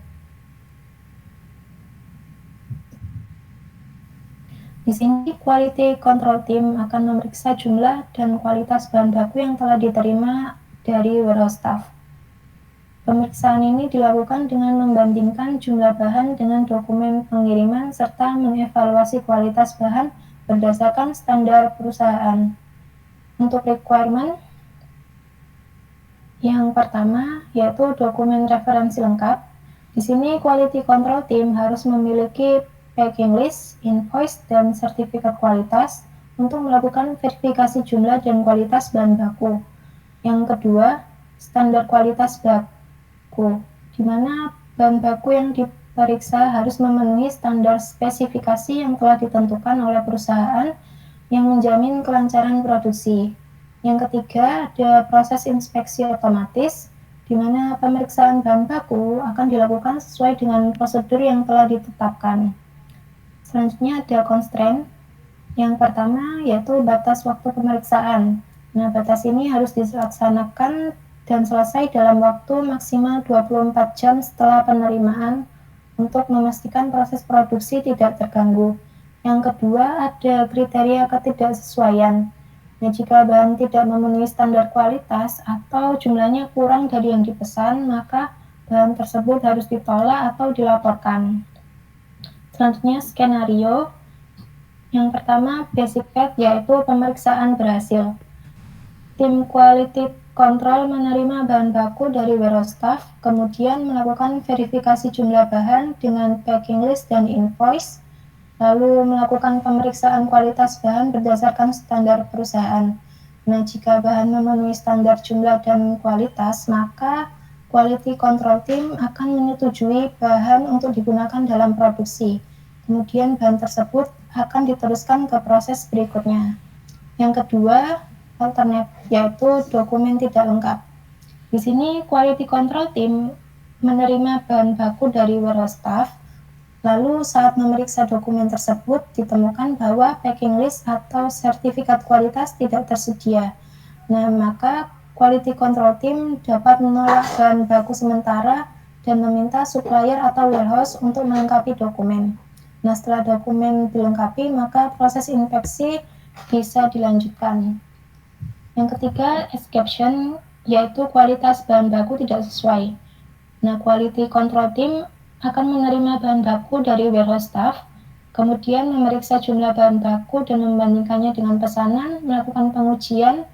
Di sini, quality control team akan memeriksa jumlah dan kualitas bahan baku yang telah diterima dari warehouse staff. Pemeriksaan ini dilakukan dengan membandingkan jumlah bahan dengan dokumen pengiriman serta mengevaluasi kualitas bahan berdasarkan standar perusahaan. Untuk requirement, yang pertama yaitu dokumen referensi lengkap. Di sini quality control team harus memiliki packing list, invoice, dan sertifikat kualitas untuk melakukan verifikasi jumlah dan kualitas bahan baku. Yang kedua, standar kualitas baku, di mana bahan baku yang diperiksa harus memenuhi standar spesifikasi yang telah ditentukan oleh perusahaan yang menjamin kelancaran produksi. Yang ketiga, ada proses inspeksi otomatis, di mana pemeriksaan bahan baku akan dilakukan sesuai dengan prosedur yang telah ditetapkan. Selanjutnya ada constraint. Yang pertama yaitu batas waktu pemeriksaan. Nah, batas ini harus dilaksanakan dan selesai dalam waktu maksimal 24 jam setelah penerimaan untuk memastikan proses produksi tidak terganggu. Yang kedua, ada kriteria ketidaksesuaian. Nah, jika bahan tidak memenuhi standar kualitas atau jumlahnya kurang dari yang dipesan, maka bahan tersebut harus ditolak atau dilaporkan. Selanjutnya, skenario. Yang pertama, basic path, yaitu pemeriksaan berhasil. Tim quality control menerima bahan baku dari warehouse staff, kemudian melakukan verifikasi jumlah bahan dengan packing list dan invoice, lalu melakukan pemeriksaan kualitas bahan berdasarkan standar perusahaan. Nah, jika bahan memenuhi standar jumlah dan kualitas, maka quality control team akan menyetujui bahan untuk digunakan dalam produksi. Kemudian bahan tersebut akan diteruskan ke proses berikutnya. Yang kedua, alternate, yaitu dokumen tidak lengkap. Di sini quality control team menerima bahan baku dari warehouse staff, lalu saat memeriksa dokumen tersebut ditemukan bahwa packing list atau sertifikat kualitas tidak tersedia. Nah, maka quality control team dapat menolak bahan baku sementara dan meminta supplier atau warehouse untuk melengkapi dokumen. Nah, setelah dokumen dilengkapi, maka proses inspeksi bisa dilanjutkan. Yang ketiga, exception, yaitu kualitas bahan baku tidak sesuai. Nah, quality control team akan menerima bahan baku dari warehouse staff, kemudian memeriksa jumlah bahan baku dan membandingkannya dengan pesanan, melakukan pengujian.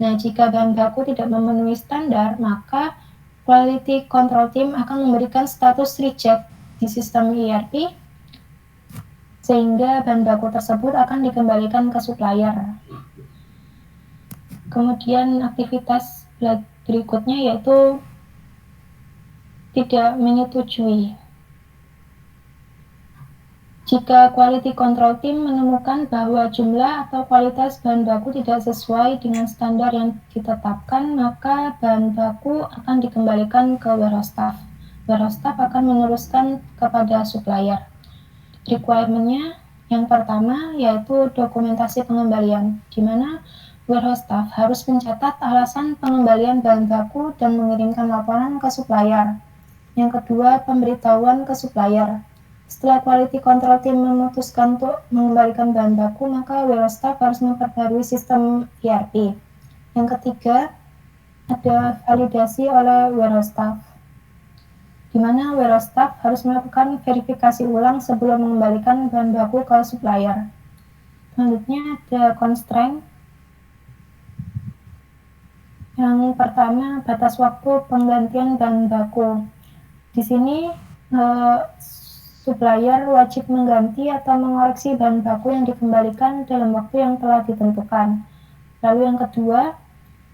Nah, jika bahan baku tidak memenuhi standar, maka quality control team akan memberikan status reject di sistem ERP. sehingga bahan baku tersebut akan dikembalikan ke supplier. Kemudian aktivitas berikutnya yaitu tidak menyetujui. Jika quality control team menemukan bahwa jumlah atau kualitas bahan baku tidak sesuai dengan standar yang ditetapkan, maka bahan baku akan dikembalikan ke warehouse staff. Warehouse staff akan meneruskan kepada supplier. Requirement-nya yang pertama yaitu dokumentasi pengembalian, di mana warehouse staff harus mencatat alasan pengembalian bahan baku dan mengirimkan laporan ke supplier. Yang kedua, pemberitahuan ke supplier. Setelah quality control team memutuskan untuk mengembalikan bahan baku, maka warehouse staff harus memperbarui sistem ERP. Yang ketiga, ada validasi oleh warehouse staff, di mana warehouse staff harus melakukan verifikasi ulang sebelum mengembalikan bahan baku ke supplier. Selanjutnya ada constraint. Yang pertama, batas waktu penggantian bahan baku. Di sini supplier wajib mengganti atau mengoreksi bahan baku yang dikembalikan dalam waktu yang telah ditentukan. Lalu yang kedua,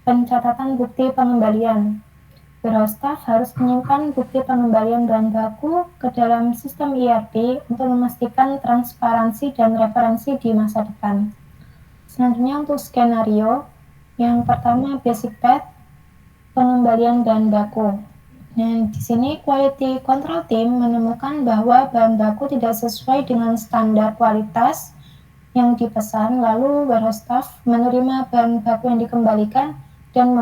pencatatan bukti pengembalian. Warehouse staff harus menyimpan bukti pengembalian bahan baku ke dalam sistem ERP untuk memastikan transparansi dan referensi di masa depan. Selanjutnya untuk skenario, yang pertama basic path, pengembalian bahan baku. Nah, di sini quality control team menemukan bahwa bahan baku tidak sesuai dengan standar kualitas yang dipesan, lalu warehouse staff menerima bahan baku yang dikembalikan dan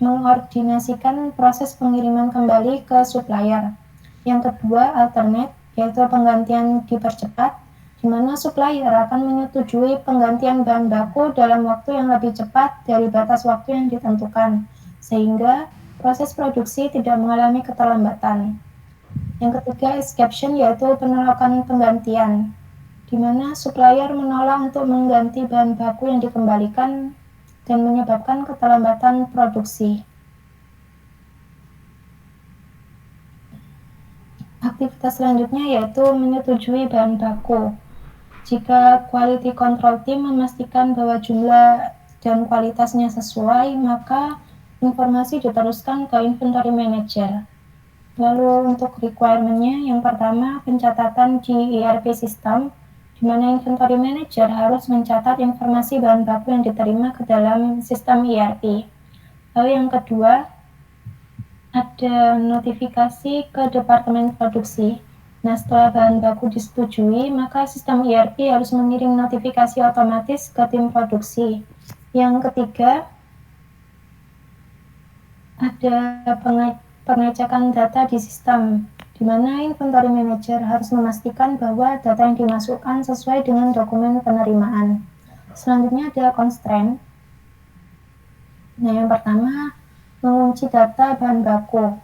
mengordinasikan proses pengiriman kembali ke supplier. Yang kedua, alternate, yaitu penggantian dipercepat, di mana supplier akan menyetujui penggantian bahan baku dalam waktu yang lebih cepat dari batas waktu yang ditentukan, sehingga proses produksi tidak mengalami keterlambatan. Yang ketiga, exception, yaitu penolakan penggantian, di mana supplier menolak untuk mengganti bahan baku yang dikembalikan dan menyebabkan keterlambatan produksi. Aktivitas selanjutnya yaitu menyetujui bahan baku. Jika quality control team memastikan bahwa jumlah dan kualitasnya sesuai, maka informasi diteruskan ke inventory manager. Lalu untuk requirement-nya, yang pertama pencatatan di ERP system, di mana inventory manager harus mencatat informasi bahan baku yang diterima ke dalam sistem ERP. Lalu yang kedua, ada notifikasi ke departemen produksi. Nah, setelah bahan baku disetujui, maka sistem ERP harus mengirim notifikasi otomatis ke tim produksi. Yang ketiga, ada pengecekan data di sistem, di mana inventory manager harus memastikan bahwa data yang dimasukkan sesuai dengan dokumen penerimaan. Selanjutnya ada constraint. Nah, yang pertama, mengunci data bahan baku.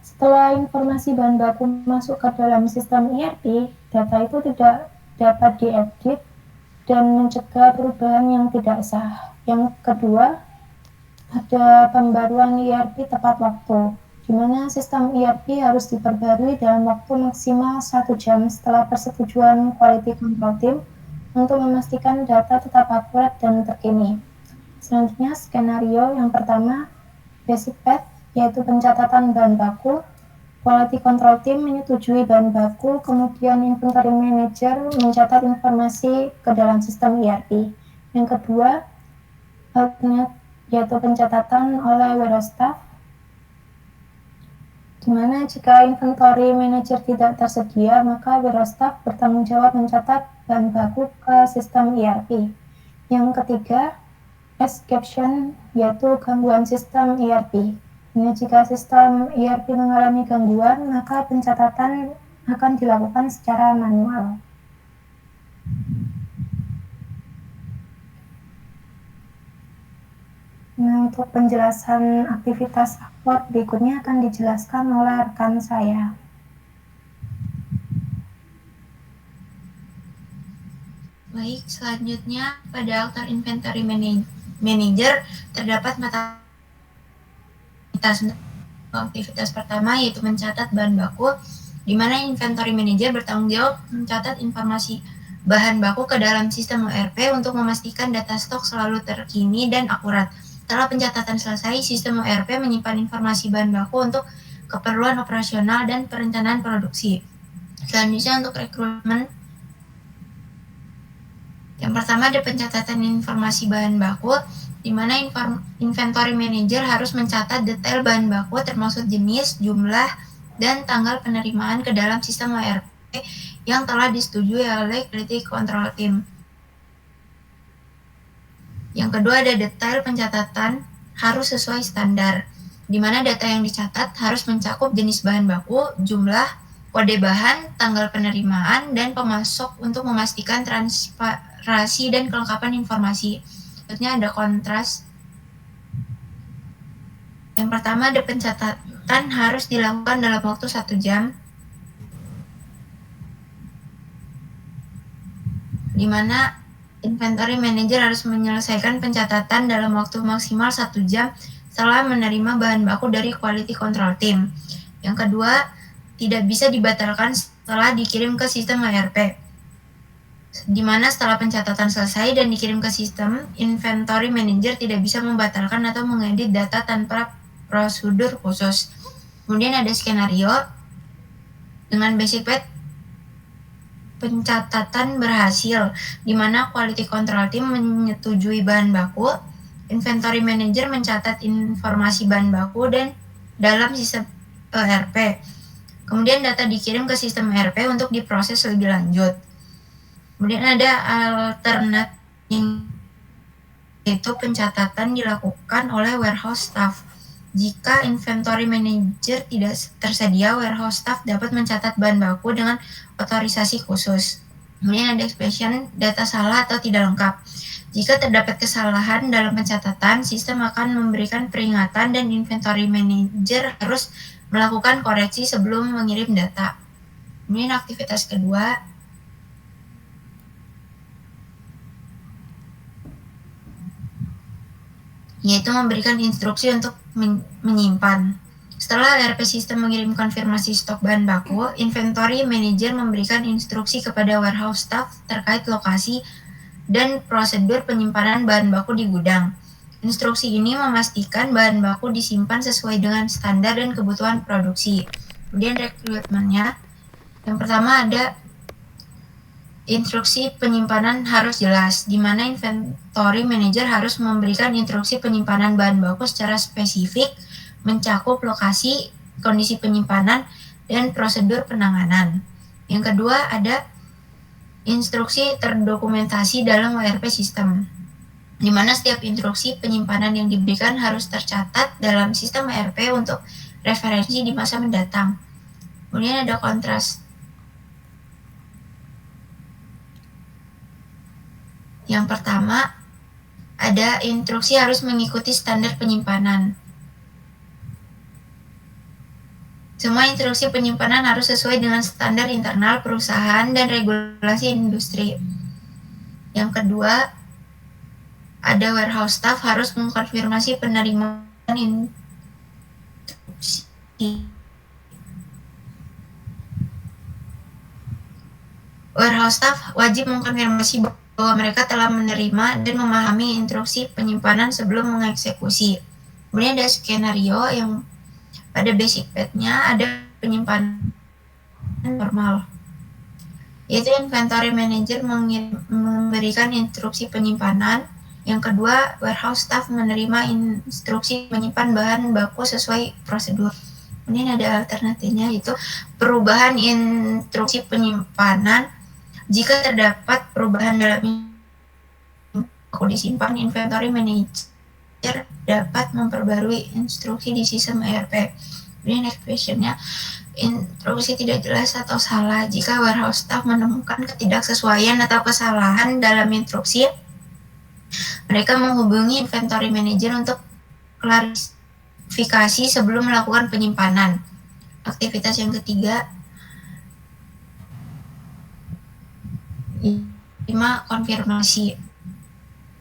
Setelah informasi bahan baku masuk ke dalam sistem ERP, data itu tidak dapat diedit dan mencegah perubahan yang tidak sah. Yang kedua, ada pembaruan ERP tepat waktu, di mana sistem ERP harus diperbarui dalam waktu maksimal 1 jam setelah persetujuan quality control team untuk memastikan data tetap akurat dan terkini. Selanjutnya, skenario yang pertama, basic path, yaitu pencatatan bahan baku. Quality control team menyetujui bahan baku, kemudian inventory manager mencatat informasi ke dalam sistem ERP. Yang kedua, alternate, yaitu pencatatan oleh warehouse staff, di mana jika inventory manager tidak tersedia, maka warehouse staff bertanggung jawab mencatat bahan baku ke sistem ERP. Yang ketiga, escapation, yaitu gangguan sistem ERP. Ini jika sistem ERP mengalami gangguan, maka pencatatan akan dilakukan secara manual. Nah, untuk penjelasan aktivitas upload berikutnya akan dijelaskan oleh rekan saya. Baik, selanjutnya pada Author Inventory Manager terdapat aktivitas pertama yaitu mencatat bahan baku. di mana inventory manager bertanggung jawab mencatat informasi bahan baku ke dalam sistem ERP untuk memastikan data stok selalu terkini dan akurat. Setelah pencatatan selesai, sistem ERP menyimpan informasi bahan baku untuk keperluan operasional dan perencanaan produksi. Selanjutnya untuk rekrutmen. Yang pertama ada pencatatan informasi bahan baku, di mana inventory manager harus mencatat detail bahan baku termasuk jenis, jumlah, dan tanggal penerimaan ke dalam sistem ERP yang telah disetujui oleh Quality Control Team. Yang kedua ada detail pencatatan harus sesuai standar, di mana data yang dicatat harus mencakup jenis bahan baku, jumlah, kode bahan, tanggal penerimaan, dan pemasok untuk memastikan transparansi dan kelengkapan informasi. Selanjutnya ada kontras. Yang pertama ada pencatatan harus dilakukan dalam waktu 1 jam, di mana inventory manager harus menyelesaikan pencatatan dalam waktu maksimal 1 jam setelah menerima bahan baku dari quality control team. Yang kedua, tidak bisa dibatalkan setelah dikirim ke sistem ERP, di mana setelah pencatatan selesai dan dikirim ke sistem, inventory manager tidak bisa membatalkan atau mengedit data tanpa prosedur khusus. Kemudian ada skenario dengan basic path pencatatan berhasil, di mana quality control team menyetujui bahan baku, inventory manager mencatat informasi bahan baku dan dalam sistem ERP. Kemudian data dikirim ke sistem ERP untuk diproses lebih lanjut. Kemudian ada alternatif, yaitu pencatatan dilakukan oleh warehouse staff. Jika inventory manager tidak tersedia, warehouse staff dapat mencatat bahan baku dengan otorisasi khusus. Kemudian ada expression data salah atau tidak lengkap. Jika terdapat kesalahan dalam pencatatan, sistem akan memberikan peringatan dan inventory manager harus melakukan koreksi sebelum mengirim data. Kemudian aktivitas kedua, yaitu memberikan instruksi untuk menyimpan. Setelah ERP sistem mengirim konfirmasi stok bahan baku, inventory manager memberikan instruksi kepada warehouse staff terkait lokasi dan prosedur penyimpanan bahan baku di gudang. Instruksi ini memastikan bahan baku disimpan sesuai dengan standar dan kebutuhan produksi. Kemudian rekrutmennya, yang pertama ada instruksi penyimpanan harus jelas, di mana inventory manager harus memberikan instruksi penyimpanan bahan baku secara spesifik, mencakup lokasi, kondisi penyimpanan, dan prosedur penanganan. Yang kedua ada instruksi terdokumentasi dalam ERP sistem, di mana setiap instruksi penyimpanan yang diberikan harus tercatat dalam sistem ERP untuk referensi di masa mendatang. Kemudian ada kontras. Yang pertama, ada instruksi harus mengikuti standar penyimpanan. Semua instruksi penyimpanan harus sesuai dengan standar internal perusahaan dan regulasi industri. Yang kedua, ada warehouse staff harus mengkonfirmasi penerimaan instruksi. Warehouse staff wajib mengkonfirmasi bahwa mereka telah menerima dan memahami instruksi penyimpanan sebelum mengeksekusi. Kemudian ada skenario yang pada basic path-nya ada penyimpanan normal, yaitu inventory manager memberikan instruksi penyimpanan. Yang kedua, warehouse staff menerima instruksi menyimpan bahan baku sesuai prosedur. Kemudian ada alternatifnya, yaitu perubahan instruksi penyimpanan. Jika terdapat perubahan dalam baku disimpan, inventory manager dapat memperbarui instruksi di sistem ERP. Kemudian expression-nya, instruksi tidak jelas atau salah. Jika warehouse staff menemukan ketidaksesuaian atau kesalahan dalam instruksi, mereka menghubungi inventory manager untuk klarifikasi sebelum melakukan penyimpanan. Aktivitas yang ketiga, 5. Konfirmasi.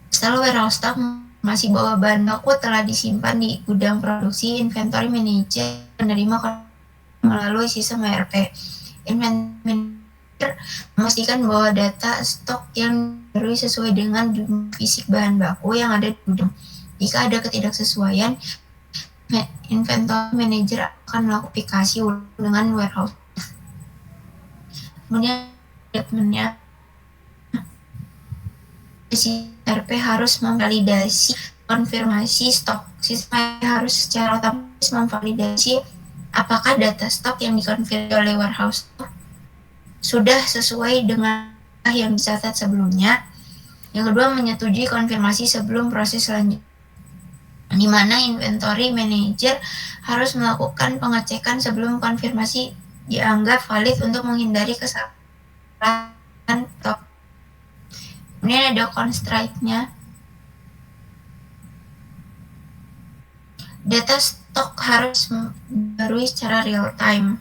Setelah warehouse staff masih bahwa bahan baku telah disimpan di gudang produksi, inventory manager menerima melalui sistem ERP. Inventory memastikan bahwa data stok yang diperbarui sesuai dengan jumlah fisik bahan baku yang ada di gudang. Jika ada ketidaksesuaian, inventory manager akan melakukan verifikasi ulang dengan warehouse. Kemudian statementnya, RP harus memvalidasi konfirmasi stok. Sistem harus secara otomatis memvalidasi apakah data stok yang dikonfirmasi oleh warehouse sudah sesuai dengan yang dicatat sebelumnya. Yang kedua, menyetujui konfirmasi sebelum proses selanjutnya, di mana inventory manager harus melakukan pengecekan sebelum konfirmasi dianggap valid untuk menghindari kesalahan stok. Kemudian ada constraint-nya. Data stok harus diperbarui secara real time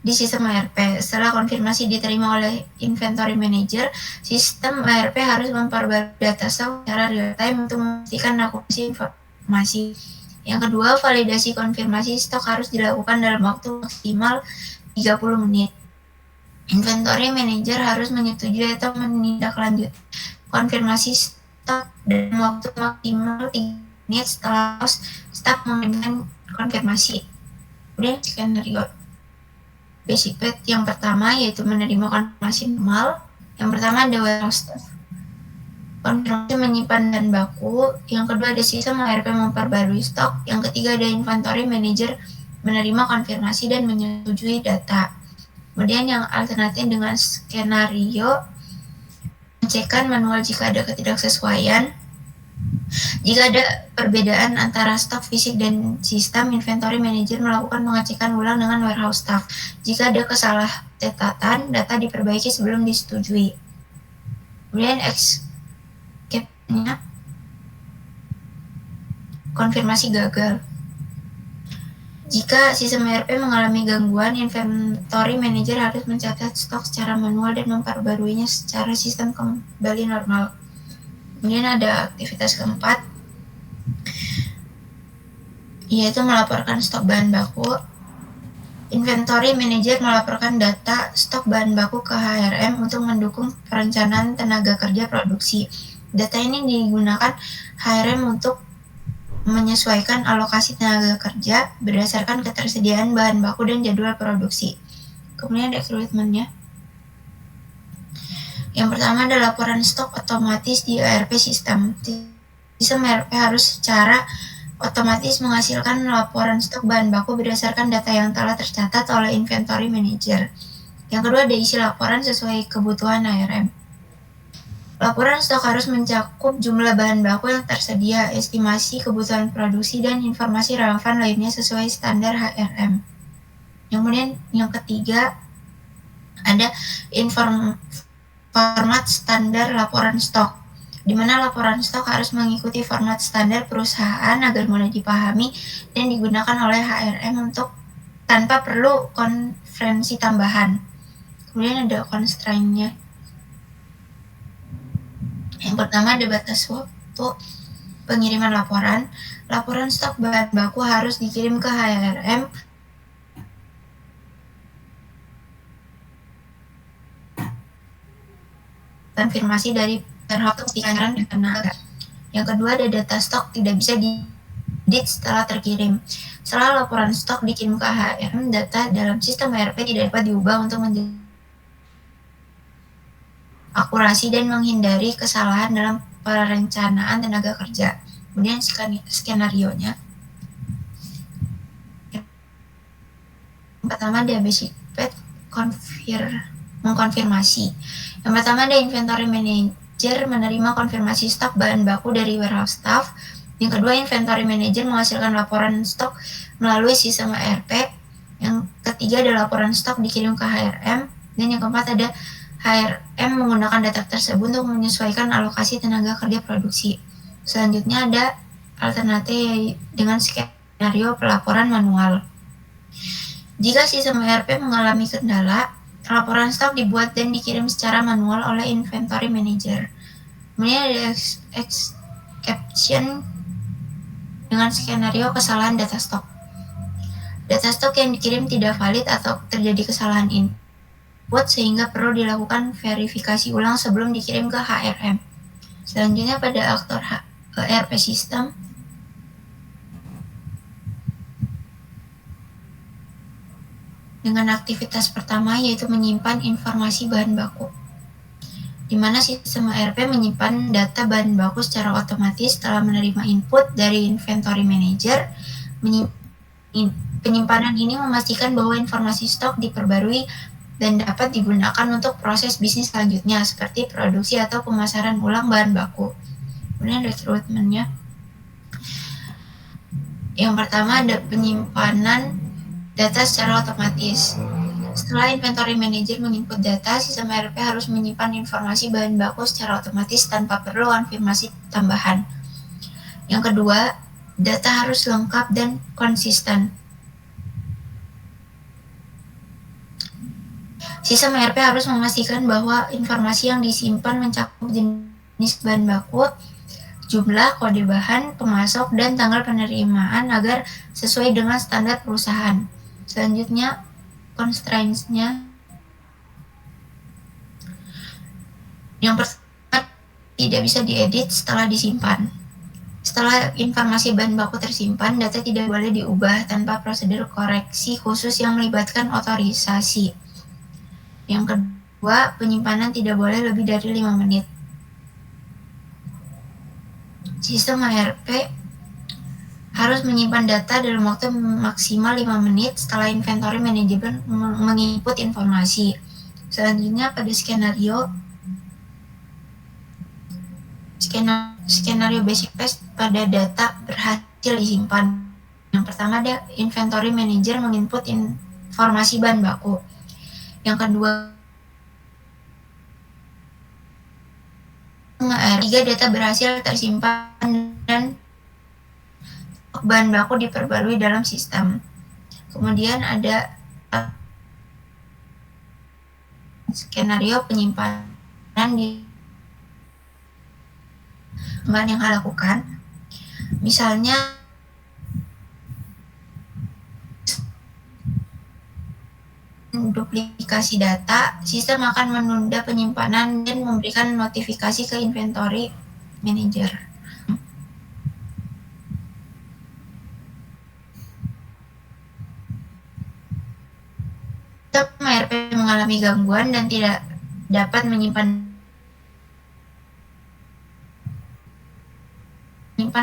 di sistem ERP. Setelah konfirmasi diterima oleh inventory manager, sistem ERP harus memperbarui data stok secara real time untuk memastikan akurasi informasi. Yang kedua, validasi konfirmasi stok harus dilakukan dalam waktu maksimal 30 menit. Inventory manager harus menyetujui atau menindaklanjuti konfirmasi stok dalam waktu maksimal 3 menit setelah staf mengirimkan konfirmasi. Kemudian skenario basic path yang pertama yaitu menerima konfirmasi normal. Yang pertama ada warehouse staff, konfirmasi menyimpan bahan baku. Yang kedua ada sistem ERP memperbarui stok. Yang ketiga ada inventory manager menerima konfirmasi dan menyetujui data. Kemudian yang alternatif dengan skenario pengecekan manual jika ada ketidaksesuaian. Jika ada perbedaan antara stok fisik dan sistem, inventory manager melakukan pengecekan ulang dengan warehouse staff. Jika ada kesalahan data diperbaiki sebelum disetujui. Kemudian escape-nya, konfirmasi gagal. Jika sistem ERP mengalami gangguan, inventory manager harus mencatat stok secara manual dan memperbaruinya secara sistem kembali normal. Kemudian ada aktivitas keempat, yaitu melaporkan stok bahan baku. Inventory manager melaporkan data stok bahan baku ke HRM untuk mendukung perencanaan tenaga kerja produksi. Data ini digunakan HRM untuk menyesuaikan alokasi tenaga kerja berdasarkan ketersediaan bahan baku dan jadwal produksi. Kemudian rekrutmennya. Yang pertama ada laporan stok otomatis di ERP sistem. Sistem ERP harus secara otomatis menghasilkan laporan stok bahan baku berdasarkan data yang telah tercatat oleh inventory manager. Yang kedua ada isi laporan sesuai kebutuhan HRM. Laporan stok harus mencakup jumlah bahan baku yang tersedia, estimasi kebutuhan produksi, dan informasi relevan lainnya sesuai standar HRM. Kemudian yang ketiga ada format standar laporan stok, di mana laporan stok harus mengikuti format standar perusahaan agar mudah dipahami dan digunakan oleh HRM untuk tanpa perlu konferensi tambahan. Kemudian ada constraint-nya. Yang pertama ada batas waktu pengiriman laporan. Laporan stok bahan baku harus dikirim ke HRM konfirmasi dari warehouse di tenaga. Yang kedua ada data stok tidak bisa di-edit setelah terkirim. Setelah laporan stok dikirim ke HRM, data dalam sistem ERP tidak dapat diubah untuk menjaga akurasi dan menghindari kesalahan dalam perencanaan tenaga kerja. Kemudian skenario-nya. Yang pertama ada basic path mengkonfirmasi. Yang pertama ada inventory manager menerima konfirmasi stok bahan baku dari warehouse staff. Yang kedua, inventory manager menghasilkan laporan stok melalui sistem ERP. Yang ketiga ada laporan stok dikirim ke HRM. Dan yang keempat ada HRM menggunakan data tersebut untuk menyesuaikan alokasi tenaga kerja produksi. Selanjutnya ada alternatif dengan skenario pelaporan manual. Jika sistem ERP mengalami kendala, laporan stok dibuat dan dikirim secara manual oleh inventory manager. Kemudian ada exception dengan skenario kesalahan data stok. Data stok yang dikirim tidak valid atau terjadi kesalahan sehingga perlu dilakukan verifikasi ulang sebelum dikirim ke HRM. Selanjutnya pada aktor ERP sistem, dengan aktivitas pertama yaitu menyimpan informasi bahan baku, di mana sistem ERP menyimpan data bahan baku secara otomatis setelah menerima input dari inventory manager. Penyimpanan ini memastikan bahwa informasi stok diperbarui dan dapat digunakan untuk proses bisnis selanjutnya seperti produksi atau pemasaran ulang bahan baku. Kemudian rekrutmennya, yang pertama ada penyimpanan data secara otomatis. Setelah inventory manager menginput data, sistem ERP harus menyimpan informasi bahan baku secara otomatis tanpa perlu konfirmasi tambahan. Yang kedua, data harus lengkap dan konsisten. Sistem ERP harus memastikan bahwa informasi yang disimpan mencakup jenis bahan baku, jumlah, kode bahan, pemasok, dan tanggal penerimaan agar sesuai dengan standar perusahaan. Selanjutnya, constraints-nya. Yang pertama, tidak bisa diedit setelah disimpan. Setelah informasi bahan baku tersimpan, data tidak boleh diubah tanpa prosedur koreksi khusus yang melibatkan otorisasi. Yang kedua, penyimpanan tidak boleh lebih dari 5 menit. Sistem ERP harus menyimpan data dalam waktu maksimal 5 menit setelah inventory manajemen menginput informasi. Selanjutnya pada skenario basic test pada data berhasil disimpan. Yang pertama ada inventory manager menginput informasi bahan baku. Yang kedua, tiga data berhasil tersimpan dan bahan baku diperbarui dalam sistem. Kemudian ada skenario penyimpanan di yang lakukan. Misalnya duplikasi data, sistem akan menunda penyimpanan dan memberikan notifikasi ke inventory manager. Sistem ERP mengalami gangguan dan tidak dapat menyimpan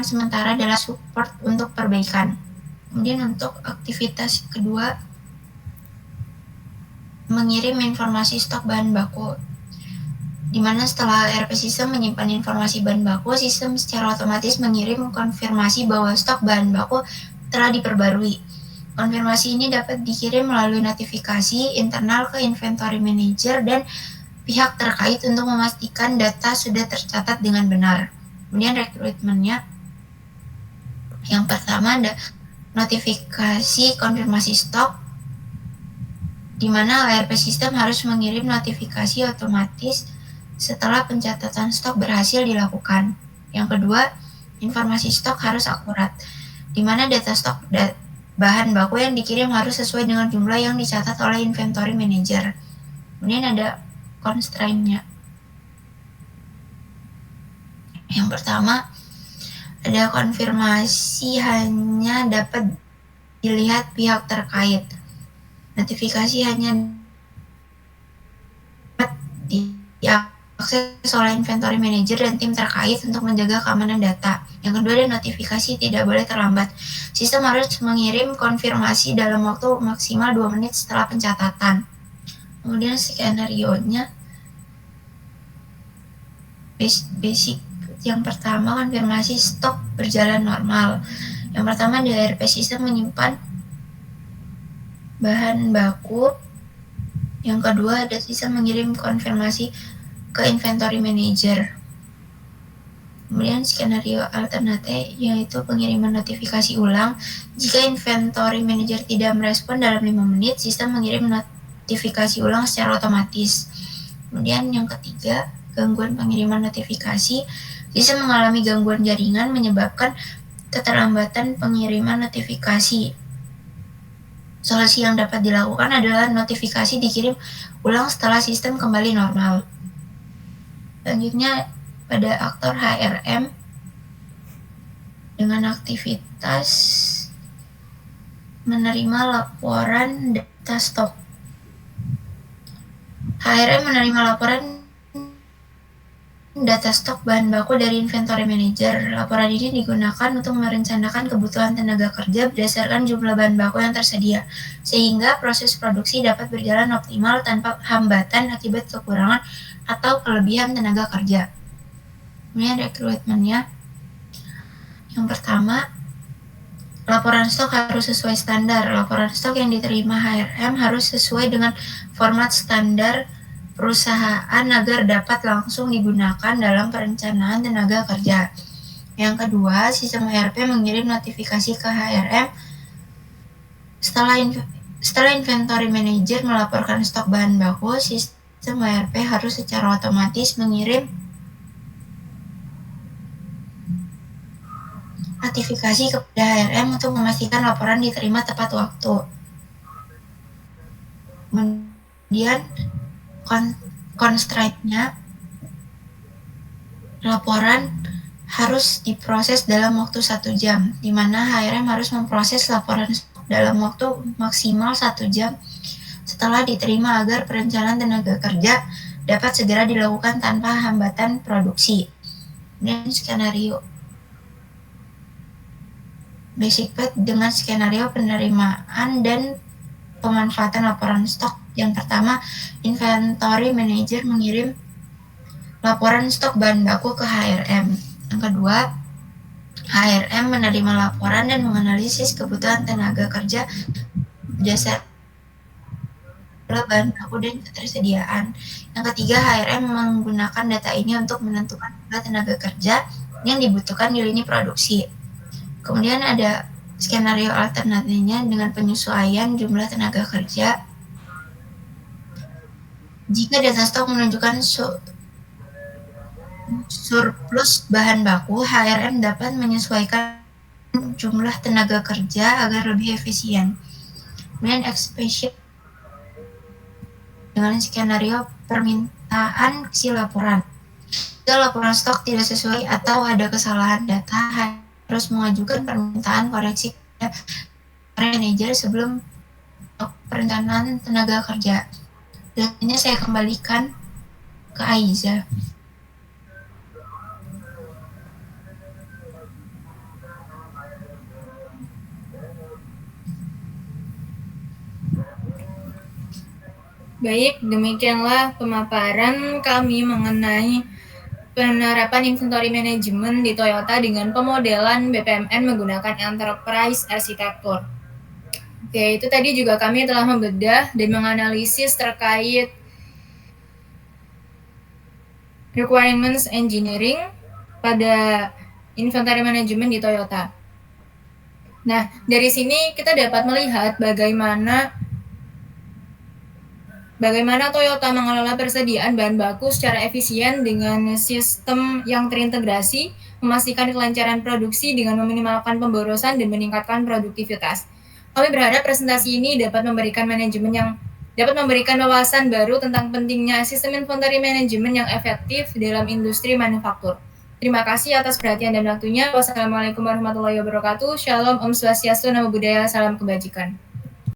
sementara adalah support untuk perbaikan. Kemudian untuk aktivitas kedua, mengirim informasi stok bahan baku, di mana setelah ERP sistem menyimpan informasi bahan baku, sistem secara otomatis mengirim konfirmasi bahwa stok bahan baku telah diperbarui. Konfirmasi ini dapat dikirim melalui notifikasi internal ke inventory manager dan pihak terkait untuk memastikan data sudah tercatat dengan benar. Kemudian rekrutmennya, yang pertama ada notifikasi konfirmasi stok, di mana ERP sistem harus mengirim notifikasi otomatis setelah pencatatan stok berhasil dilakukan. Yang kedua, informasi stok harus akurat, di mana data stok bahan baku yang dikirim harus sesuai dengan jumlah yang dicatat oleh inventory manager. Kemudian ada constraint-nya. Yang pertama, ada konfirmasi hanya dapat dilihat pihak terkait. Notifikasi hanya dapat diakses oleh inventory manager dan tim terkait untuk menjaga keamanan data. Yang kedua, ada notifikasi tidak boleh terlambat. Sistem harus mengirim konfirmasi dalam waktu maksimal 2 menit setelah pencatatan. Kemudian skenario-nya basic. Yang pertama, konfirmasi stok berjalan normal. Yang pertama, ERP sistem menyimpan bahan baku. Yang kedua, ada sistem mengirim konfirmasi ke inventory manager. Kemudian skenario alternatif yaitu pengiriman notifikasi ulang. Jika inventory manager tidak merespon dalam 5 menit, sistem mengirim notifikasi ulang secara otomatis. Kemudian yang ketiga, gangguan pengiriman notifikasi. Sistem mengalami gangguan jaringan menyebabkan keterlambatan pengiriman notifikasi. Solusi yang dapat dilakukan adalah notifikasi dikirim ulang setelah sistem kembali normal. Selanjutnya pada aktor HRM dengan aktivitas menerima laporan data stok. HRM menerima laporan data stok bahan baku dari inventory manager. Laporan ini digunakan untuk merencanakan kebutuhan tenaga kerja berdasarkan jumlah bahan baku yang tersedia, sehingga proses produksi dapat berjalan optimal tanpa hambatan akibat kekurangan atau kelebihan tenaga kerja. Kemudian rekrutmennya. Yang pertama, laporan stok harus sesuai standar. Laporan stok yang diterima HRM harus sesuai dengan format standar perusahaan agar dapat langsung digunakan dalam perencanaan tenaga kerja. Yang kedua, sistem ERP mengirim notifikasi ke HRM setelah inventory manager melaporkan stok bahan baku. Sistem ERP harus secara otomatis mengirim notifikasi kepada HRM untuk memastikan laporan diterima tepat waktu. Kemudian constraint-nya, laporan harus diproses dalam waktu 1 jam, di mana HRM harus memproses laporan dalam waktu maksimal 1 jam setelah diterima agar perencanaan tenaga kerja dapat segera dilakukan tanpa hambatan produksi. Kemudian skenario basic path dengan skenario penerimaan dan pemanfaatan laporan stok. Yang pertama, inventory manager mengirim laporan stok bahan baku ke HRM. Yang kedua, HRM menerima laporan dan menganalisis kebutuhan tenaga kerja berdasarkan bahan baku dan ketersediaan. Yang ketiga, HRM menggunakan data ini untuk menentukan jumlah tenaga kerja yang dibutuhkan di lini produksi. Kemudian ada skenario alternatifnya dengan penyesuaian jumlah tenaga kerja. Jika data stok menunjukkan surplus bahan baku, HRM dapat menyesuaikan jumlah tenaga kerja agar lebih efisien. Kemudian expansion dengan skenario permintaan si laporan. Jika laporan stok tidak sesuai atau ada kesalahan data, harus mengajukan permintaan koreksi kepada manajer sebelum perencanaan tenaga kerja. Selanjutnya saya kembalikan ke Aiza. Baik, demikianlah pemaparan kami mengenai penerapan inventory management di Toyota dengan pemodelan BPMN menggunakan enterprise architecture. Oke, itu tadi juga kami telah membedah dan menganalisis terkait requirements engineering pada inventory management di Toyota. Nah, dari sini kita dapat melihat bagaimana Toyota mengelola persediaan bahan baku secara efisien dengan sistem yang terintegrasi, memastikan kelancaran produksi dengan meminimalkan pemborosan dan meningkatkan produktivitas. Kami berharap presentasi ini dapat memberikan wawasan baru tentang pentingnya sistem inventory management yang efektif dalam industri manufaktur. Terima kasih atas perhatian dan waktunya. Wassalamualaikum warahmatullahi wabarakatuh. Shalom, Om Swastiastu, Namo Buddhaya, salam kebajikan.